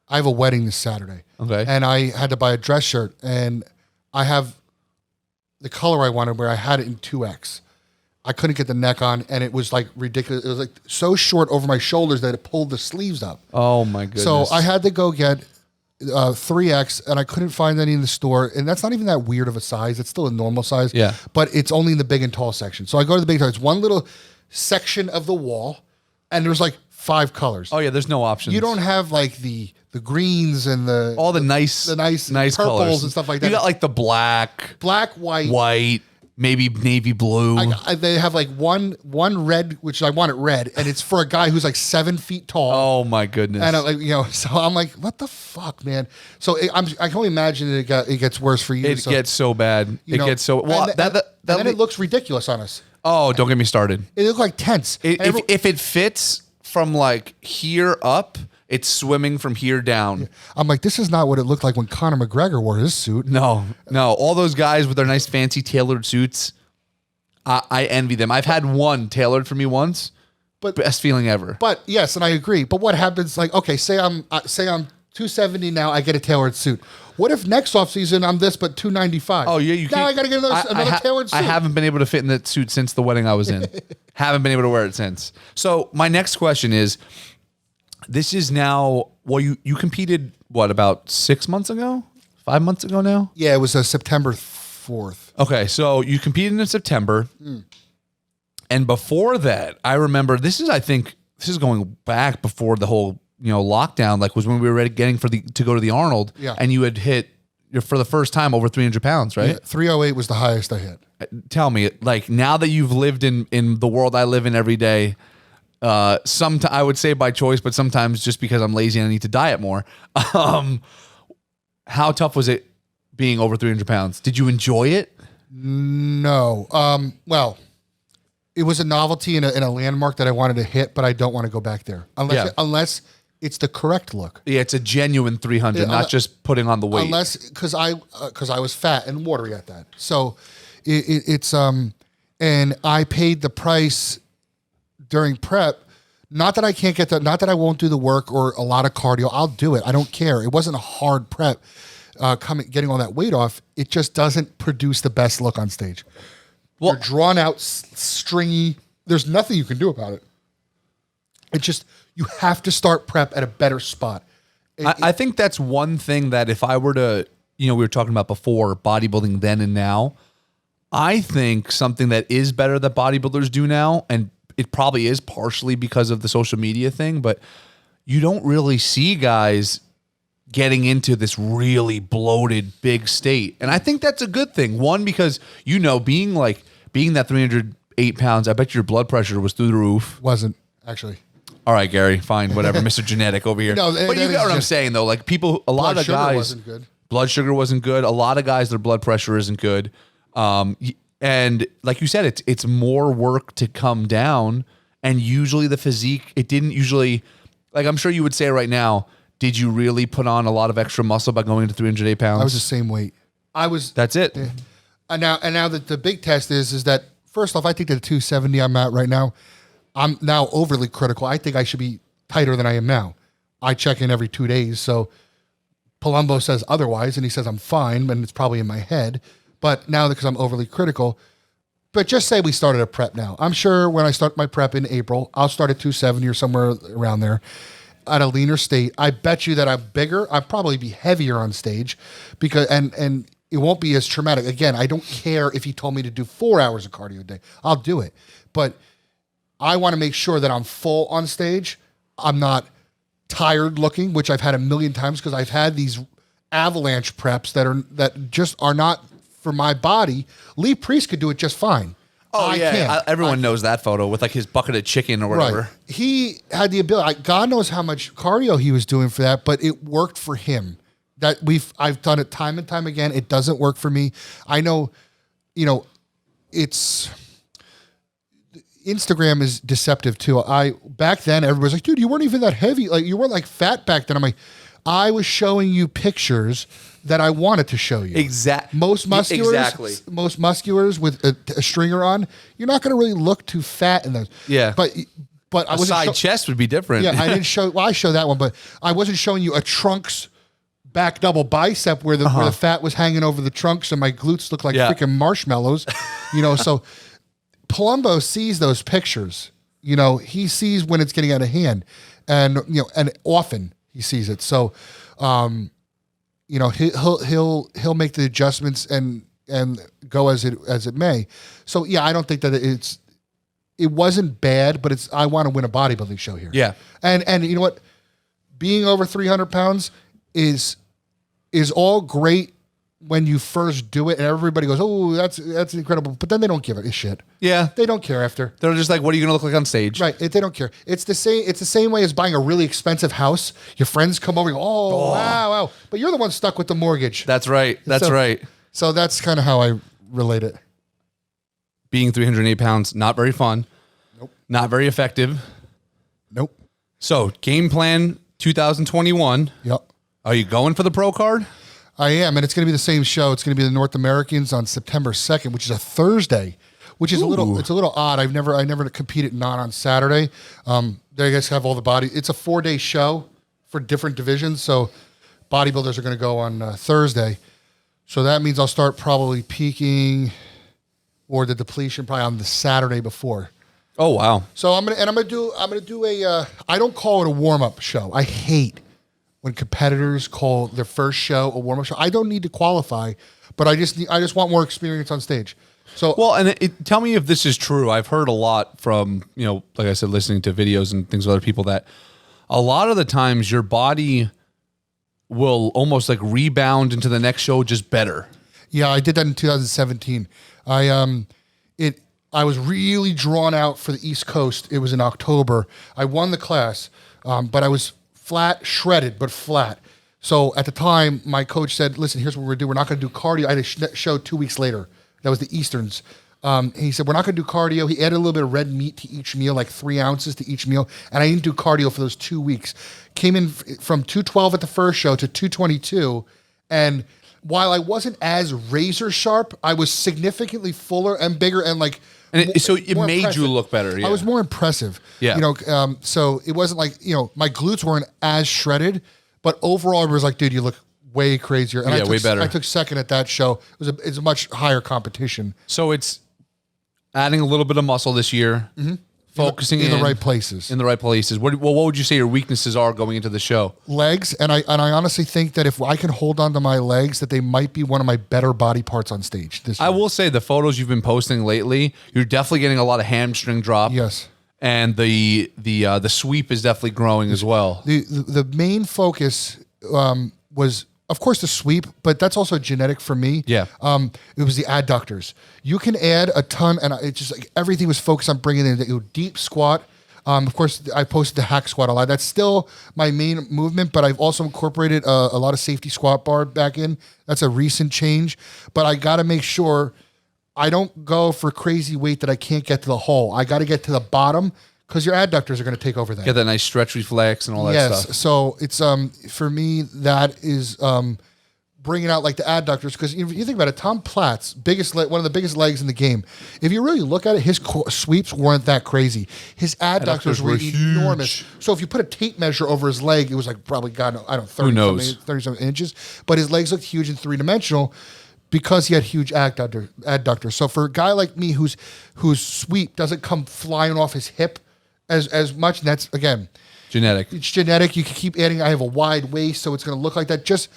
Speaker 2: have a wedding this Saturday.
Speaker 1: Okay.
Speaker 2: And I had to buy a dress shirt, and I have the color I wanted where I had it in 2X. I couldn't get the neck on, and it was like ridiculous. It was like so short over my shoulders that it pulled the sleeves up.
Speaker 1: Oh my goodness.
Speaker 2: So I had to go get 3X, and I couldn't find any in the store. And that's not even that weird of a size. It's still a normal size.
Speaker 1: Yeah.
Speaker 2: But it's only in the big and tall section. So I go to the big and tall. It's one little section of the wall, and there's like 5 colors.
Speaker 1: Oh yeah, there's no options.
Speaker 2: You don't have like the greens and
Speaker 1: all the nice
Speaker 2: purples
Speaker 1: colors
Speaker 2: and stuff like that.
Speaker 1: You got like the black, white, maybe navy blue.
Speaker 2: They have like one red, which I want it red, and it's for a guy who's like 7 feet tall.
Speaker 1: Oh my goodness!
Speaker 2: And so I'm like, what the fuck, man? So I can only imagine it gets worse for you.
Speaker 1: It gets so bad. Gets so well.
Speaker 2: And then it looks ridiculous on us.
Speaker 1: Oh, don't get me started.
Speaker 2: It looks like tents.
Speaker 1: If it fits from like here up, it's swimming from here down.
Speaker 2: I'm like, this is not what it looked like when Conor McGregor wore his suit.
Speaker 1: No. All those guys with their nice fancy tailored suits, I envy them. I've had one tailored for me once, but best feeling ever.
Speaker 2: But yes, and I agree. But what happens? Like, okay, say I'm 270 now. I get a tailored suit. What if next offseason I'm this but 295?
Speaker 1: Oh yeah,
Speaker 2: now I got to get another tailored suit.
Speaker 1: I haven't been able to fit in that suit since the wedding I was in. Haven't been able to wear it since. So my next question is. This is now, well, you competed, what, about 6 months ago? 5 months ago now?
Speaker 2: Yeah, it was September 4th.
Speaker 1: Okay, so you competed in September. And before that, I remember, this is going back before the whole, lockdown, like was when we were getting to go to the Arnold.
Speaker 2: Yeah.
Speaker 1: And you had hit, for the first time, over 300 pounds, right?
Speaker 2: Yeah, 308 was the highest I hit.
Speaker 1: Tell me, like, now that you've lived in the world I live in every day, I would say by choice, but sometimes just because I'm lazy and I need to diet more. How tough was it being over 300 pounds? Did you enjoy it?
Speaker 2: No. Well, it was a novelty and a landmark that I wanted to hit, but I don't want to go back there unless it's the correct look.
Speaker 1: Yeah, it's a genuine 300, not just putting on the weight.
Speaker 2: Unless because I was fat and watery at that. So it's and I paid the price during prep. Not that I can't get that, not that I won't do the work or a lot of cardio. I'll do it. I don't care. It wasn't a hard prep getting all that weight off. It just doesn't produce the best look on stage. Well, you're drawn out, stringy. There's nothing you can do about it. It's just, you have to start prep at a better spot.
Speaker 1: I think that's one thing that if I were to, we were talking about before, bodybuilding then and now, I think something that is better that bodybuilders do now, and it probably is partially because of the social media thing, but you don't really see guys getting into this really bloated big state. And I think that's a good thing. One, because, being that 308 pounds, I bet your blood pressure was through the roof.
Speaker 2: Wasn't, actually.
Speaker 1: All right, Gary, fine, whatever. Mr. Genetic over here.
Speaker 2: No,
Speaker 1: but you get what I'm saying, though. Like a lot of guys.
Speaker 2: Wasn't good.
Speaker 1: Blood sugar wasn't good. A lot of guys, their blood pressure isn't good. And like you said, it's more work to come down. And usually the physique, it didn't usually, like I'm sure you would say right now, did you really put on a lot of extra muscle by going to 308 pounds?
Speaker 2: I was the same weight.
Speaker 1: That's it.
Speaker 2: Yeah. And now that the big test is that, first off, I think that the 270 I'm at right now, I'm now overly critical. I think I should be tighter than I am now. I check in every 2 days. So Palumbo says otherwise, and he says I'm fine, and it's probably in my head. But now because I'm overly critical, but just say we started a prep now. I'm sure when I start my prep in April, I'll start at 270 or somewhere around there at a leaner state. I bet you that I'm bigger. I'll probably be heavier on stage because and it won't be as traumatic. Again, I don't care if he told me to do 4 hours of cardio a day. I'll do it. But I want to make sure that I'm full on stage. I'm not tired looking, which I've had a million times because I've had these avalanche preps that just are not for my body. Lee Priest could do it just fine.
Speaker 1: Oh,
Speaker 2: I can't.
Speaker 1: Everyone knows that photo with like his bucket of chicken or whatever.
Speaker 2: Right. He had the ability. God knows how much cardio he was doing for that, but it worked for him. I've done it time and time again. It doesn't work for me. I know, it's Instagram is deceptive too. Back then everybody's like, dude, you weren't even that heavy. Like you weren't like fat back then. I'm like, I was showing you pictures that I wanted to show you. Most musculars with a stringer on, you're not going to really look too fat in those.
Speaker 1: Yeah.
Speaker 2: But I was
Speaker 1: side chest would be different.
Speaker 2: Yeah, I didn't show. Well, I show that one, but I wasn't showing you a trunks back double bicep where the fat was hanging over the trunks and my glutes look like freaking marshmallows. So Palumbo sees those pictures. He sees when it's getting out of hand, and often he sees it. So. He'll make the adjustments and go as it may. So yeah, I don't think that it wasn't bad, but I want to win a bodybuilding show here.
Speaker 1: Yeah.
Speaker 2: And you know what? Being over 300 pounds is all great when you first do it and everybody goes, oh, that's incredible. But then they don't give it a shit.
Speaker 1: Yeah.
Speaker 2: They don't care after.
Speaker 1: They're just like, what are you going to look like on stage?
Speaker 2: Right. They don't care. It's the same way as buying a really expensive house. Your friends come over and go, oh, wow. But you're the one stuck with the mortgage.
Speaker 1: That's right. That's right.
Speaker 2: So that's kind of how I relate it.
Speaker 1: Being 308 pounds, not very fun.
Speaker 2: Nope.
Speaker 1: Not very effective.
Speaker 2: Nope.
Speaker 1: So game plan 2021.
Speaker 2: Yep.
Speaker 1: Are you going for the pro card?
Speaker 2: I am, and it's going to be the same show. It's going to be the North Americans on September 2nd, which is a Thursday, which is a little odd. I never competed not on Saturday. They guys have all the body. It's a 4-day show for different divisions, so bodybuilders are going to go on Thursday. So that means I'll start probably peaking or the depletion probably on the Saturday before.
Speaker 1: Oh wow!
Speaker 2: So I'm gonna do a. I don't call it a warm up show. I hate when competitors call their first show a warm up show. I don't need to qualify, but I just want more experience on stage. So
Speaker 1: well, and tell me if this is true. I've heard a lot from like I said, listening to videos and things with other people that a lot of the times your body will almost like rebound into the next show just better.
Speaker 2: Yeah, I did that in 2017. I was really drawn out for the East Coast. It was in October. I won the class, but I was flat, shredded, but flat. So at the time, my coach said, listen, here's what we're going to do. We're not going to do cardio. I had a show 2 weeks later. That was the Easterns. He said, we're not going to do cardio. He added a little bit of red meat to each meal, like 3 ounces to each meal. And I didn't do cardio for those 2 weeks. Came in from 212 at the first show to 222. And while I wasn't as razor sharp, I was significantly fuller and bigger and like,
Speaker 1: so it made impressive. You look better. Yeah.
Speaker 2: I was more impressive.
Speaker 1: Yeah.
Speaker 2: So it wasn't like, my glutes weren't as shredded, but overall it was like, dude, you look way crazier. And
Speaker 1: way better.
Speaker 2: I took second at that show. It's a much higher competition.
Speaker 1: So it's adding a little bit of muscle this year, focusing
Speaker 2: in the right places.
Speaker 1: In the right places. What would you say your weaknesses are going into the show?
Speaker 2: Legs, and I honestly think that if I can hold on to my legs, that they might be one of my better body parts on stage this year.
Speaker 1: I will say the photos you've been posting lately, you're definitely getting a lot of hamstring drop.
Speaker 2: Yes.
Speaker 1: And the sweep is definitely growing as well.
Speaker 2: The main focus was, of course, the sweep, but that's also genetic for me.
Speaker 1: Yeah.
Speaker 2: It was the adductors. You can add a ton, and it just like everything was focused on bringing in the deep squat. Of course, I posted the hack squat a lot. That's still my main movement, but I've also incorporated a lot of safety squat bar back in. That's a recent change, but I got to make sure I don't go for crazy weight that I can't get to the hole. I got to get to the bottom because your adductors are going to take over that.
Speaker 1: Get that nice stretch reflex and all that stuff.
Speaker 2: Yes, so it's for me that is bringing out like the adductors because if you think about it, Tom Platt's one of the biggest legs in the game. If you really look at it, his sweeps weren't that crazy. His adductors were enormous. So if you put a tape measure over his leg, it was like probably 30-something inches. But his legs looked huge and 3-dimensional because he had huge adductors. So for a guy like me whose sweep doesn't come flying off his hip as much, and that's again
Speaker 1: genetic.
Speaker 2: It's genetic. You can keep adding. I have a wide waist, so it's going to look like that.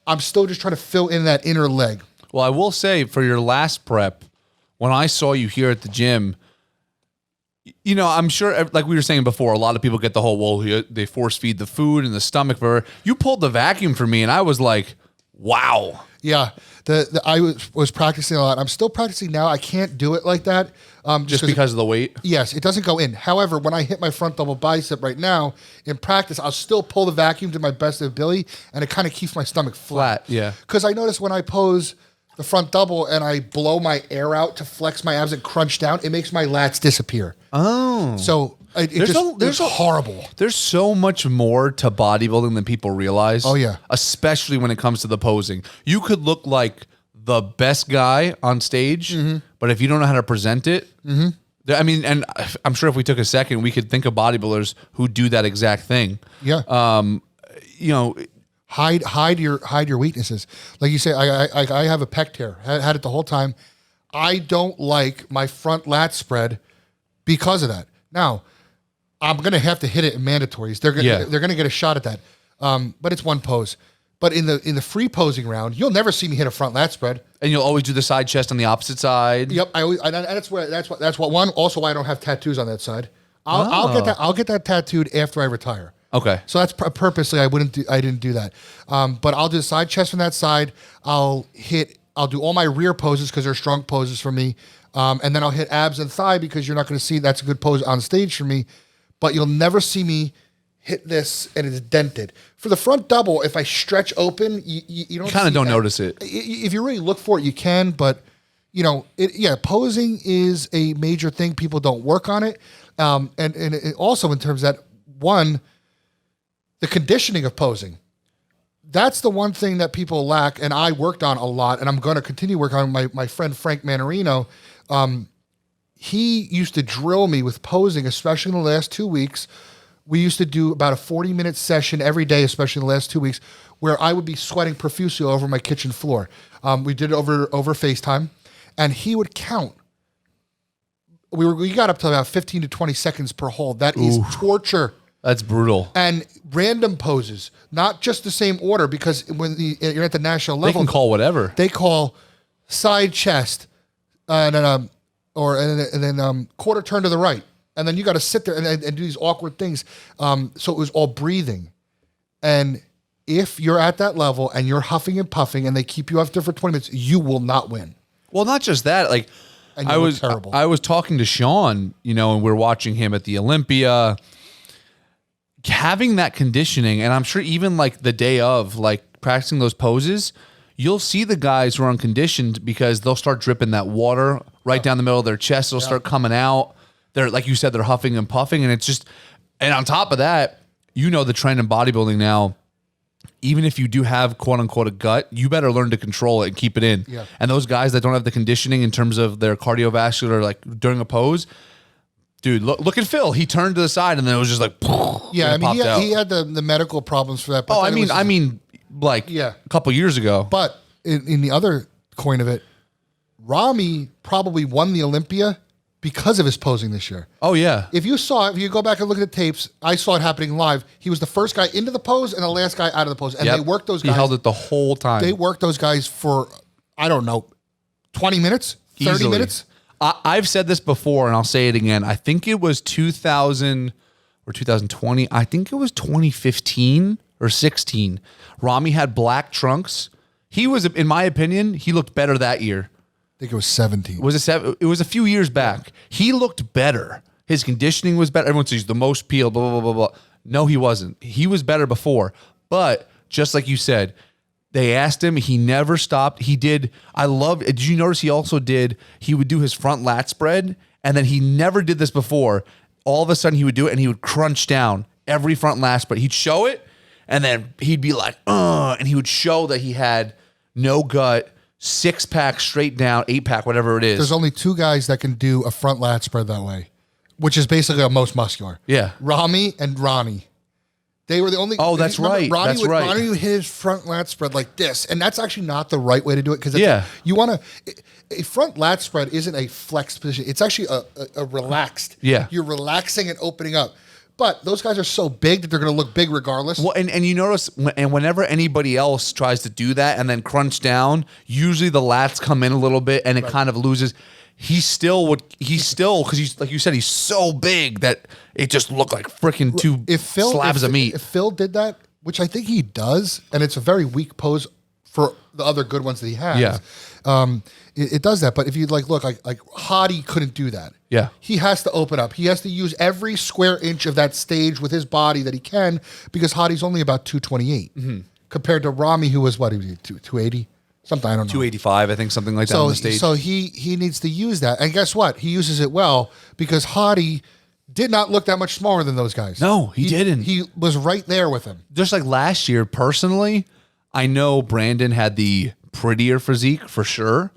Speaker 2: I'm still just trying to fill in that inner leg.
Speaker 1: Well, I will say for your last prep, when I saw you here at the gym, I'm sure, like we were saying before, a lot of people get the whole, they force feed the food and the stomach. You pulled the vacuum for me, and I was like, Wow.
Speaker 2: Yeah, I was practicing a lot. I'm still practicing now. I can't do it like that.
Speaker 1: Just because of the weight?
Speaker 2: Yes, it doesn't go in. However, when I hit my front double bicep right now in practice, I'll still pull the vacuum to my best ability, and it kind of keeps my stomach flat.
Speaker 1: Yeah.
Speaker 2: Because I notice when I pose the front double and I blow my air out to flex my abs and crunch down, it makes my lats disappear.
Speaker 1: Oh.
Speaker 2: So it's horrible.
Speaker 1: There's so much more to bodybuilding than people realize.
Speaker 2: Oh, yeah.
Speaker 1: Especially when it comes to the posing. You could look like the best guy on stage, but if you don't know how to present it, I mean, and I'm sure if we took a second, we could think of bodybuilders who do that exact thing.
Speaker 2: Yeah.
Speaker 1: You know,
Speaker 2: hide your weaknesses. Like you say, I have a pec tear. Had it the whole time. I don't like my front lat spread because of that. Now, I'm gonna have to hit it in mandatories. They're gonna get a shot at that. But it's one pose. But in the free posing round, you'll never see me hit a front lat spread.
Speaker 1: And you'll always do the side chest on the opposite side.
Speaker 2: Yep, that's what one. Also, why I don't have tattoos on that side. I'll get that tattooed after I retire.
Speaker 1: Okay.
Speaker 2: So that's purposely I didn't do that. But I'll do the side chest from that side. I'll do all my rear poses because they're strong poses for me. And then I'll hit abs and thigh because you're not going to see that's a good pose on stage for me. But you'll never see me hit this and it's dented. For the front double, if I stretch open, you don't
Speaker 1: kind of don't notice it.
Speaker 2: If you really look for it, you can. But posing is a major thing. People don't work on it. And it also in terms of that, one, the conditioning of posing. That's the one thing that people lack, and I worked on a lot, and I'm going to continue working on. My friend Frank Manarino, he used to drill me with posing, especially in the last 2 weeks. We used to do about a 40-minute session every day, especially in the last 2 weeks, where I would be sweating profusely all over my kitchen floor. We did it over FaceTime, and he would count. We got up to about 15 to 20 seconds per hold. That is torture.
Speaker 1: That's brutal.
Speaker 2: And random poses, not just the same order, because when you're at the national level,
Speaker 1: they can call whatever. They
Speaker 2: call side chest, and then quarter turn to the right, and then you got to sit there and do these awkward things. So it was all breathing, and if you're at that level and you're huffing and puffing, and they keep you up there for 20 minutes, you will not win.
Speaker 1: Well, not just that, like. I was talking to Sean, and we're watching him at the Olympia, having that conditioning, and I'm sure even like the day of, like practicing those poses, you'll see the guys who are unconditioned because they'll start dripping that water right down the middle of their chest. It'll start coming out. They're, like you said, they're huffing and puffing, and it's just, and on top of that, the trend in bodybuilding now, even if you do have quote unquote a gut, you better learn to control it and keep it in.
Speaker 2: Yeah.
Speaker 1: And those guys that don't have the conditioning in terms of their cardiovascular, like during a pose, dude, look at Phil. He turned to the side and then it was just like,
Speaker 2: yeah. I mean, he had the medical problems for that. But
Speaker 1: I mean, a couple years ago.
Speaker 2: But in the other coin of it, Rami probably won the Olympia because of his posing this year.
Speaker 1: Oh, yeah.
Speaker 2: If you go back and look at the tapes, I saw it happening live. He was the first guy into the pose and the last guy out of the pose. And they worked those guys.
Speaker 1: He held it the whole time.
Speaker 2: They worked those guys for, I don't know, 20 minutes, 30 minutes.
Speaker 1: I've said this before, and I'll say it again. I think it was 2000 or 2020. I think it was 2015 or 16. Rami had black trunks. He was, in my opinion, he looked better that year.
Speaker 2: I think it was 17.
Speaker 1: It was a few years back. He looked better. His conditioning was better. Everyone says he's the most peeled, blah, blah, blah, blah. No, he wasn't. He was better before. But just like you said, they asked him. He never stopped. Did you notice he would do his front lat spread, and then he never did this before. All of a sudden he would do it, and he would crunch down every front lat spread. He'd show it, and then he'd be like, and he would show that he had no gut, 6-pack straight down, 8-pack, whatever it is.
Speaker 2: There's only two guys that can do a front lat spread that way, which is basically a most muscular.
Speaker 1: Yeah.
Speaker 2: Rami and Ronnie. They were the only.
Speaker 1: Oh, that's right.
Speaker 2: Ronnie would hit his front lat spread like this, and that's actually not the right way to do it because you want to. A front lat spread isn't a flexed position. It's actually a relaxed.
Speaker 1: Yeah.
Speaker 2: You're relaxing and opening up. But those guys are so big that they're going to look big regardless.
Speaker 1: Well, and you notice, and whenever anybody else tries to do that and then crunch down, usually the lats come in a little bit and it kind of loses. He still, because he's, like you said, he's so big that it just looked like freaking two slabs of meat.
Speaker 2: If Phil did that, which I think he does, and it's a very weak pose for the other good ones that he has.
Speaker 1: Yeah.
Speaker 2: It does that. But if you look like Hottie couldn't do that.
Speaker 1: Yeah.
Speaker 2: He has to open up. He has to use every square inch of that stage with his body that he can, because Hottie's only about 228 compared to Rami, who was what, he was 280? Something, I don't know.
Speaker 1: 285, I think, something like that on the stage.
Speaker 2: So he needs to use that. And guess what? He uses it well, because Hottie did not look that much smaller than those guys.
Speaker 1: No, he didn't.
Speaker 2: He was right there with him.
Speaker 1: Just like last year, personally, I know Brandon had the prettier physique for sure.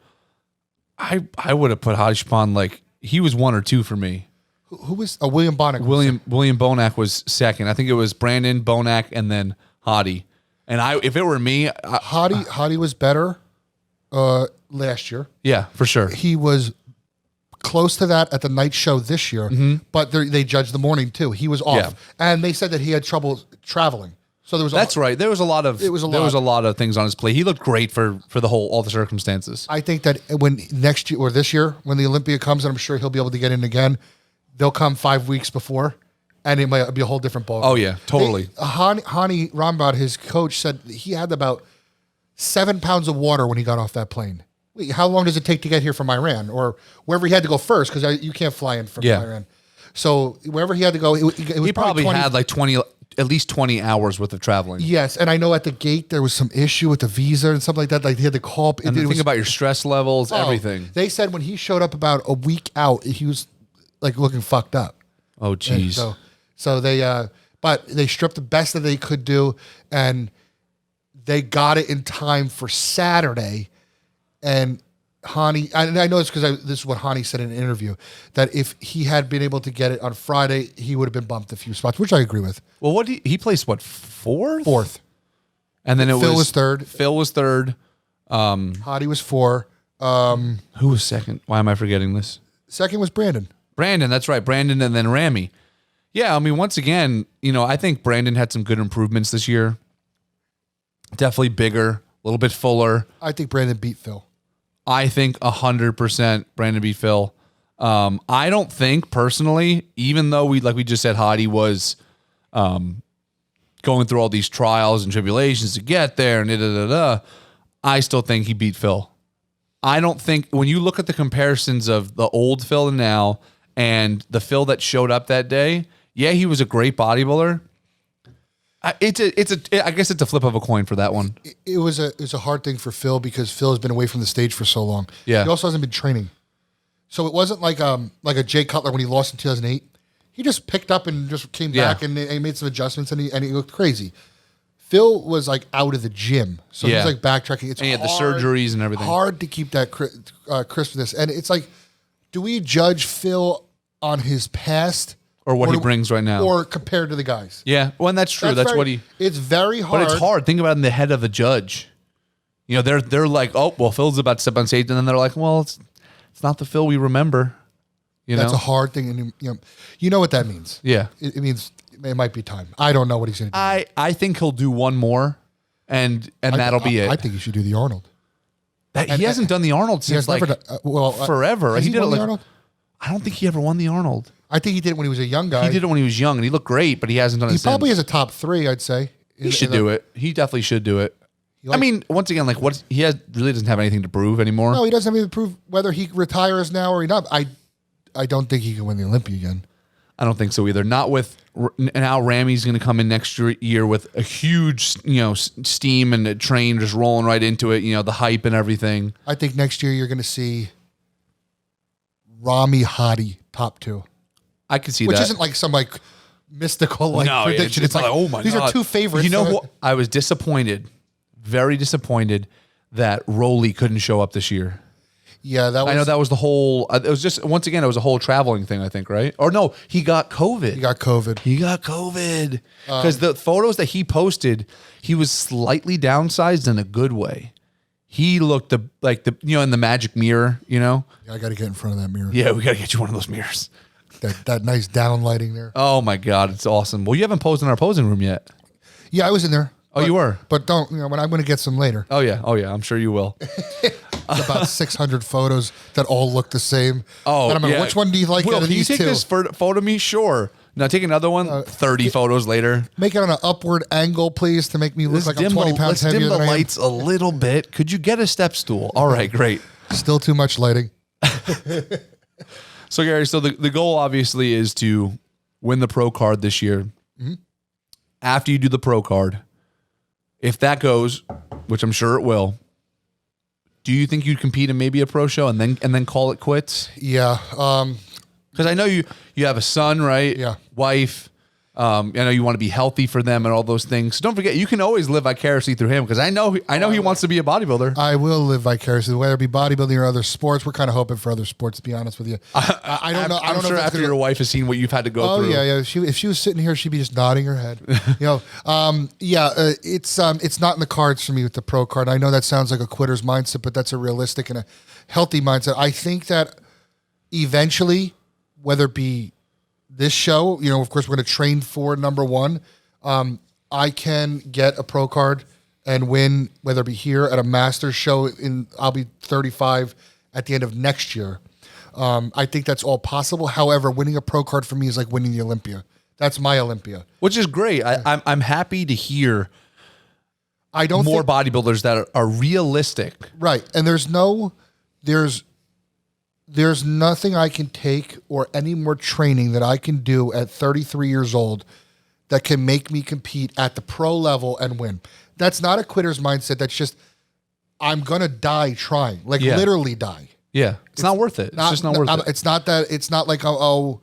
Speaker 1: I would have put Hottie Chapon, like, he was 1 or 2 for me.
Speaker 2: Who was William Bonac?
Speaker 1: William Bonac was second. I think it was Brandon, Bonac, and then Hottie. And if it were me,
Speaker 2: Hottie was better last year.
Speaker 1: Yeah, for sure.
Speaker 2: He was close to that at the night show this year, but they judged the morning too. He was off, and they said that he had trouble traveling. So there was
Speaker 1: That's right. There was a lot of there was a lot of things on his plate. He looked great for all the circumstances.
Speaker 2: I think that when next year or this year, when the Olympia comes, and I'm sure he'll be able to get in again, they'll come 5 weeks before, and it might be a whole different ball.
Speaker 1: Oh yeah, totally.
Speaker 2: Hani Rambod, his coach, said he had about 7 pounds of water when he got off that plane. Wait, how long does it take to get here from Iran or wherever he had to go first? Because you can't fly in from Iran. So wherever he had to go, it was
Speaker 1: he probably had like at least 20 hours worth of traveling.
Speaker 2: Yes, and I know at the gate there was some issue with the visa and something like that. Like he had to call.
Speaker 1: And think about your stress levels, everything.
Speaker 2: They said when he showed up about a week out, he was like looking fucked up.
Speaker 1: Oh, geez.
Speaker 2: So they, but they stripped the best that they could do, and they got it in time for Saturday. And Hani, and I know it's because this is what Hani said in an interview, that if he had been able to get it on Friday, he would have been bumped a few spots, which I agree with.
Speaker 1: Well, he placed what, fourth?
Speaker 2: Fourth.
Speaker 1: And then
Speaker 2: Phil was third.
Speaker 1: Phil was third.
Speaker 2: Hottie was 4.
Speaker 1: Who was second? Why am I forgetting this?
Speaker 2: Second was Brandon.
Speaker 1: Brandon, that's right. Brandon and then Rami. Yeah, I mean, once again, I think Brandon had some good improvements this year. Definitely bigger, a little bit fuller.
Speaker 2: I think Brandon beat Phil.
Speaker 1: I think 100% Brandon beat Phil. I don't think personally, even though we just said Hottie was going through all these trials and tribulations to get there and I still think he beat Phil. I don't think when you look at the comparisons of the old Phil and now and the Phil that showed up that day, yeah, he was a great bodybuilder. I guess it's a flip of a coin for that one.
Speaker 2: It was a hard thing for Phil because Phil has been away from the stage for so long.
Speaker 1: Yeah.
Speaker 2: He also hasn't been training. So it wasn't like a Jay Cutler when he lost in 2008. He just picked up and just came back and he made some adjustments and he looked crazy. Phil was like out of the gym. So he's like backtracking. It's
Speaker 1: and he had the surgeries and everything.
Speaker 2: Hard to keep that crispness. And it's like, do we judge Phil on his past?
Speaker 1: Or what he brings right now.
Speaker 2: Or compared to the guys.
Speaker 1: Yeah, well, and that's true. That's what he...
Speaker 2: It's very hard.
Speaker 1: But it's hard. Think about it in the head of a judge. They're like, oh, well, Phil's about to step on stage. And then they're like, well, it's not the Phil we remember.
Speaker 2: That's a hard thing. And you know what that means.
Speaker 1: Yeah.
Speaker 2: It means it might be time. I don't know what he's going to do.
Speaker 1: I think he'll do one more, and that'll be it.
Speaker 2: I think he should do the Arnold.
Speaker 1: He hasn't done the Arnold since forever.
Speaker 2: He did
Speaker 1: it
Speaker 2: the Arnold?
Speaker 1: I don't think he ever won the Arnold.
Speaker 2: I think he did it when he was a young guy.
Speaker 1: He did it when he was young, and he looked great, but he hasn't done it since.
Speaker 2: He probably has a top 3, I'd say.
Speaker 1: He should do it. He definitely should do it. I mean, once again, he really doesn't have anything to prove anymore.
Speaker 2: No, he doesn't have anything to prove whether he retires now or not. I don't think he can win the Olympia again.
Speaker 1: I don't think so either. Not with now. Rami's going to come in next year with a huge, steam and a train just rolling right into it. The hype and everything.
Speaker 2: I think next year you're going to see Rami Hottie top 2.
Speaker 1: I can see
Speaker 2: Which
Speaker 1: that.
Speaker 2: isn't like some mystical prediction. It's like,
Speaker 1: oh my God.
Speaker 2: These are 2 favorites.
Speaker 1: I was disappointed, very disappointed that Rolly couldn't show up this year.
Speaker 2: Yeah,
Speaker 1: I know that was the whole. It was just once again, it was a whole traveling thing. I think, right? Or no, he got COVID.
Speaker 2: He got COVID
Speaker 1: Because the photos that he posted, he was slightly downsized in a good way. He looked in the magic mirror.
Speaker 2: Yeah, I got to get in front of that mirror.
Speaker 1: Yeah, we got to get you one of those mirrors.
Speaker 2: That nice down lighting there.
Speaker 1: Oh my God, it's awesome. Well, you haven't posed in our posing room yet.
Speaker 2: Yeah, I was in there.
Speaker 1: Oh, you were?
Speaker 2: But don't, when I'm going to get some later.
Speaker 1: Oh yeah, I'm sure you will.
Speaker 2: It's about 600 photos that all look the same.
Speaker 1: Oh,
Speaker 2: and I'm like, which one do you like out of
Speaker 1: can you
Speaker 2: these
Speaker 1: take
Speaker 2: 2?
Speaker 1: this photo of me? Sure. Now take another one. 30 photos later.
Speaker 2: Make it on an upward angle, please, to make me look like I'm 20 pounds heavier
Speaker 1: Let's dim
Speaker 2: than
Speaker 1: the
Speaker 2: I am.
Speaker 1: lights a little bit. Could you get a step stool? All right, great.
Speaker 2: Still too much lighting.
Speaker 1: So Gary, so the goal obviously is to win the pro card this year.
Speaker 2: Mm-hmm.
Speaker 1: After you do the pro card, if that goes, which I'm sure it will, do you think you'd compete in maybe a pro show and then call it quits?
Speaker 2: Yeah.
Speaker 1: Because I know you have a son, right?
Speaker 2: Yeah.
Speaker 1: Wife. I know you want to be healthy for them and all those things. So don't forget, you can always live vicariously through him because I know he wants to be a bodybuilder.
Speaker 2: I will live vicariously, whether it be bodybuilding or other sports. We're kind of hoping for other sports, to be honest with you. I don't know. I don't know
Speaker 1: sure
Speaker 2: if
Speaker 1: after your wife has seen what you've had to go through.
Speaker 2: Oh yeah. If she was sitting here, she'd be just nodding her head. It's not in the cards for me with the pro card. I know that sounds like a quitter's mindset, but that's a realistic and a healthy mindset. I think that eventually, whether it be this show, of course, we're going to train for number one. I can get a pro card and win, whether it be here at a Masters show. I'll be 35 at the end of next year. I think that's all possible. However, winning a pro card for me is like winning the Olympia. That's my Olympia,
Speaker 1: which is great. I'm happy to hear.
Speaker 2: I don't
Speaker 1: more bodybuilders that are realistic,
Speaker 2: right? And there's nothing I can take or any more training that I can do at 33 years old that can make me compete at the pro level and win. That's not a quitter's mindset. That's just, I'm going to die trying, literally die.
Speaker 1: Yeah. It's not worth it. It's just not worth it.
Speaker 2: It's not like, I'm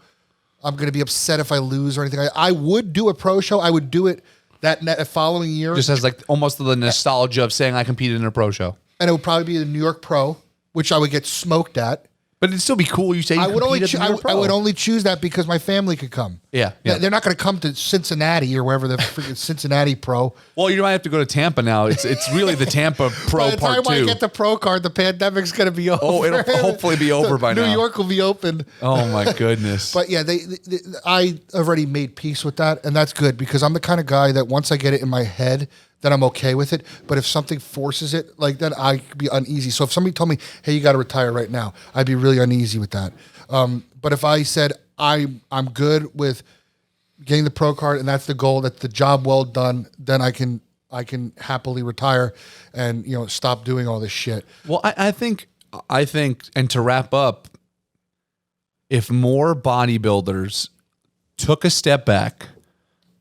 Speaker 2: going to be upset if I lose or anything. I would do a pro show. I would do it that following year.
Speaker 1: Just as like almost the nostalgia of saying I competed in a pro show.
Speaker 2: And it would probably be the New York Pro, which I would get smoked at.
Speaker 1: But it'd still be cool. You say you
Speaker 2: I would only
Speaker 1: Pro.
Speaker 2: choose that because my family could come.
Speaker 1: Yeah.
Speaker 2: They're not going to come to Cincinnati or wherever the freaking Cincinnati Pro.
Speaker 1: Well, you might have to go to Tampa now. It's really the Tampa Pro
Speaker 2: by the
Speaker 1: part
Speaker 2: time
Speaker 1: 2.
Speaker 2: I get the pro card, the pandemic's going to be over.
Speaker 1: Oh, it'll hopefully be over by now.
Speaker 2: New York will be open.
Speaker 1: Oh my goodness.
Speaker 2: But yeah, I already made peace with that, and that's good because I'm the kind of guy that once I get it in my head, then I'm okay with it. But if something forces it like that, I could be uneasy. So if somebody told me, hey, you got to retire right now, I'd be really uneasy with that. But if I said I'm good with getting the pro card and that's the goal, that's the job well done, then I can happily retire and stop doing all this shit.
Speaker 1: Well, I think, and to wrap up, if more bodybuilders took a step back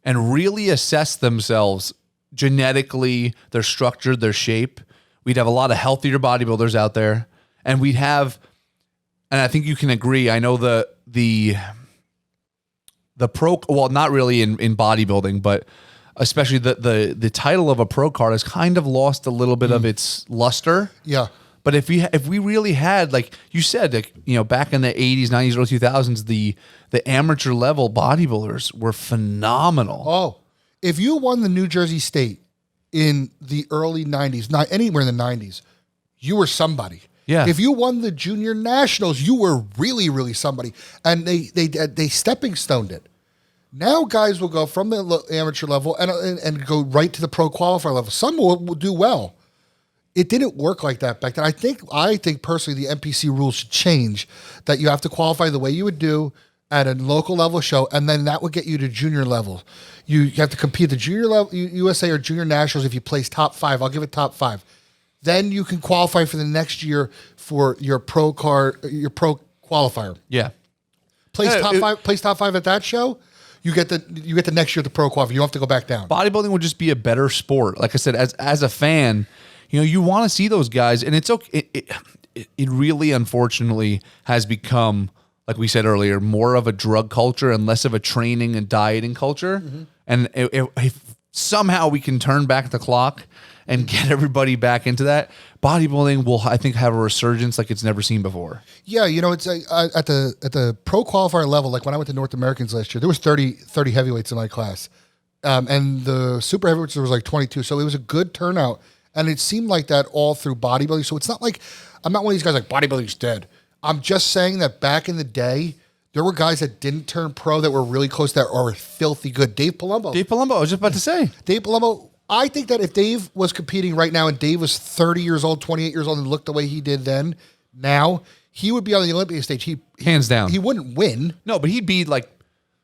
Speaker 1: and really assessed themselves genetically, their structure, their shape, we'd have a lot of healthier bodybuilders out there, and we'd have, and I think you can agree, I know the pro, well, not really in bodybuilding, but especially the title of a pro card has kind of lost a little bit of its luster.
Speaker 2: Yeah.
Speaker 1: But if we really had, like you said, back in the 80s, 90s, early 2000s, the amateur level bodybuilders were phenomenal.
Speaker 2: Oh, if you won the New Jersey State in the early 90s, not anywhere in the 90s, you were somebody.
Speaker 1: Yeah.
Speaker 2: If you won the Junior Nationals, you were really, really somebody. And they stepping stoned it. Now guys will go from the amateur level and go right to the pro qualifier level. Some will do well. It didn't work like that back then. I think personally the NPC rules should change, that you have to qualify the way you would do at a local level show, and then that would get you to junior level. You have to compete at the junior level, USA or junior nationals. If you place top 5, I'll give it top 5. Then you can qualify for the next year for your pro card, your pro qualifier.
Speaker 1: Yeah.
Speaker 2: Place top 5 at that show. You get the next year at the pro qualifier. You don't have to go back down.
Speaker 1: Bodybuilding would just be a better sport. Like I said, as a fan, you want to see those guys, and it's okay. It really, unfortunately, has become, like we said earlier, more of a drug culture and less of a training and dieting culture. Mm-hmm. And if somehow we can turn back the clock and get everybody back into that, bodybuilding will, I think, have a resurgence like it's never seen before.
Speaker 2: Yeah, it's at the pro qualifier level. Like when I went to North Americans last year, there was 30 heavyweights in my class, and the super heavyweights there was like 22. So it was a good turnout, and it seemed like that all through bodybuilding. So it's not like I'm not one of these guys like bodybuilding's dead. I'm just saying that back in the day, there were guys that didn't turn pro that were really close that are filthy good. Dave Palumbo.
Speaker 1: I was just about to say.
Speaker 2: Dave Palumbo. I think that if Dave was competing right now and Dave was 30 years old, 28 years old and looked the way he did then, now, he would be on the Olympic stage.
Speaker 1: Hands down.
Speaker 2: He wouldn't win.
Speaker 1: No, but he'd be like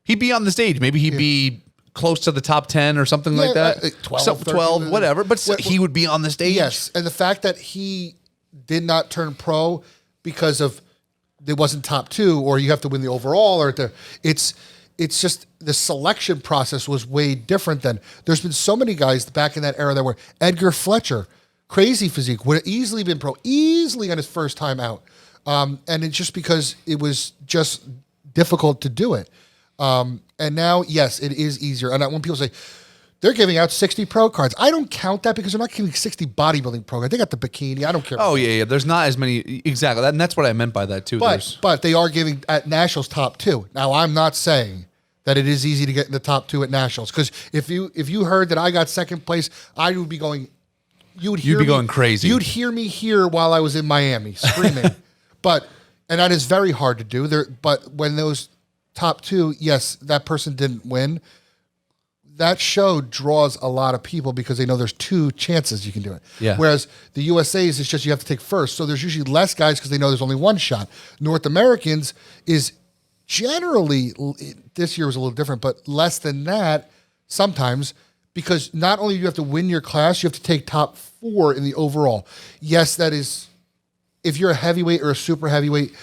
Speaker 1: He'd be on the stage. Maybe he'd be close to the top 10 or something like that. 12, whatever. But he would be on the stage.
Speaker 2: Yes. And the fact that he did not turn pro because of it wasn't top 2, or you have to win the overall, or it's just the selection process was way different than. There's been so many guys back in that era that were Edgar Fletcher, crazy physique, would have easily been pro, easily on his first time out. And it's just because it was just difficult to do it. And now, yes, it is easier. And when people say they're giving out 60 pro cards, I don't count that because they're not giving 60 bodybuilding pro cards. They got the bikini. I don't care.
Speaker 1: Oh, yeah. There's not as many. Exactly. And that's what I meant by that, too.
Speaker 2: But they are giving at Nationals top 2. Now, I'm not saying that it is easy to get in the top 2 at Nationals, because if you heard that I got second place, I would be going. You'd be
Speaker 1: going crazy.
Speaker 2: You'd hear me here while I was in Miami screaming. And that is very hard to do. But when those top 2, yes, that person didn't win. That show draws a lot of people because they know there's 2 chances you can do it.
Speaker 1: Yeah.
Speaker 2: Whereas the USA's is just you have to take first. So there's usually less guys because they know there's only 1 shot. North Americans is generally, this year was a little different, but less than that sometimes, because not only do you have to win your class, you have to take top 4 in the overall. Yes, that is, if you're a heavyweight or a super heavyweight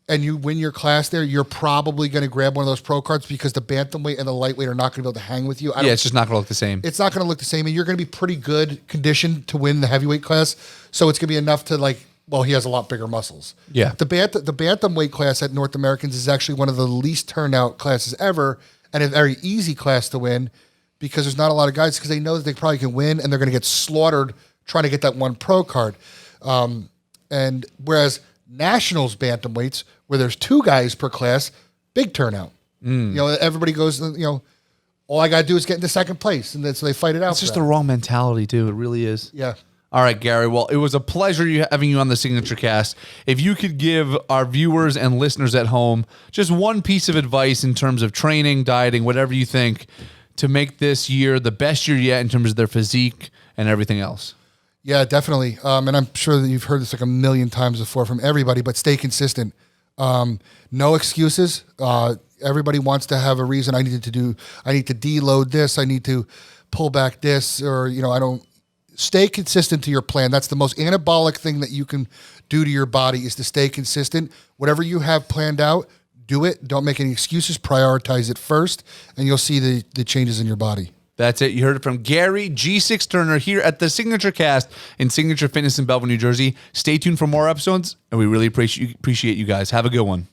Speaker 2: and you win your class there, you're probably going to grab one of those pro cards because the bantamweight and the lightweight are not going to be able to hang with you.
Speaker 1: It's just not going to look the same.
Speaker 2: It's not going to look the same, and you're going to be pretty good conditioned to win the heavyweight class. So it's going to be enough to he has a lot bigger muscles.
Speaker 1: Yeah.
Speaker 2: The bantamweight class at North Americans is actually one of the least turnout classes ever, and a very easy class to win because there's not a lot of guys because they know that they probably can win, and they're going to get slaughtered trying to get that 1 pro card. And whereas Nationals bantamweights, where there's 2 guys per class, big turnout. Everybody goes, all I got to do is get into second place, and then so they fight it out.
Speaker 1: It's just the wrong mentality, too. It really is.
Speaker 2: Yeah.
Speaker 1: All right, Gary. Well, it was a pleasure having you on the SignatureCast. If you could give our viewers and listeners at home just one piece of advice in terms of training, dieting, whatever you think, to make this year the best year yet in terms of their physique and everything else.
Speaker 2: Yeah, definitely. And I'm sure that you've heard this like a million times before from everybody, but stay consistent. No excuses. Everybody wants to have a reason. I need to deload this. I need to pull back this, or, stay consistent to your plan. That's the most anabolic thing that you can do to your body, is to stay consistent. Whatever you have planned out, do it. Don't make any excuses. Prioritize it first, and you'll see the changes in your body.
Speaker 1: That's it. You heard it from Gary G6 Turner here at the SignatureCast in Signature Fitness in Belleville, New Jersey. Stay tuned for more episodes, and we really appreciate you guys. Have a good one.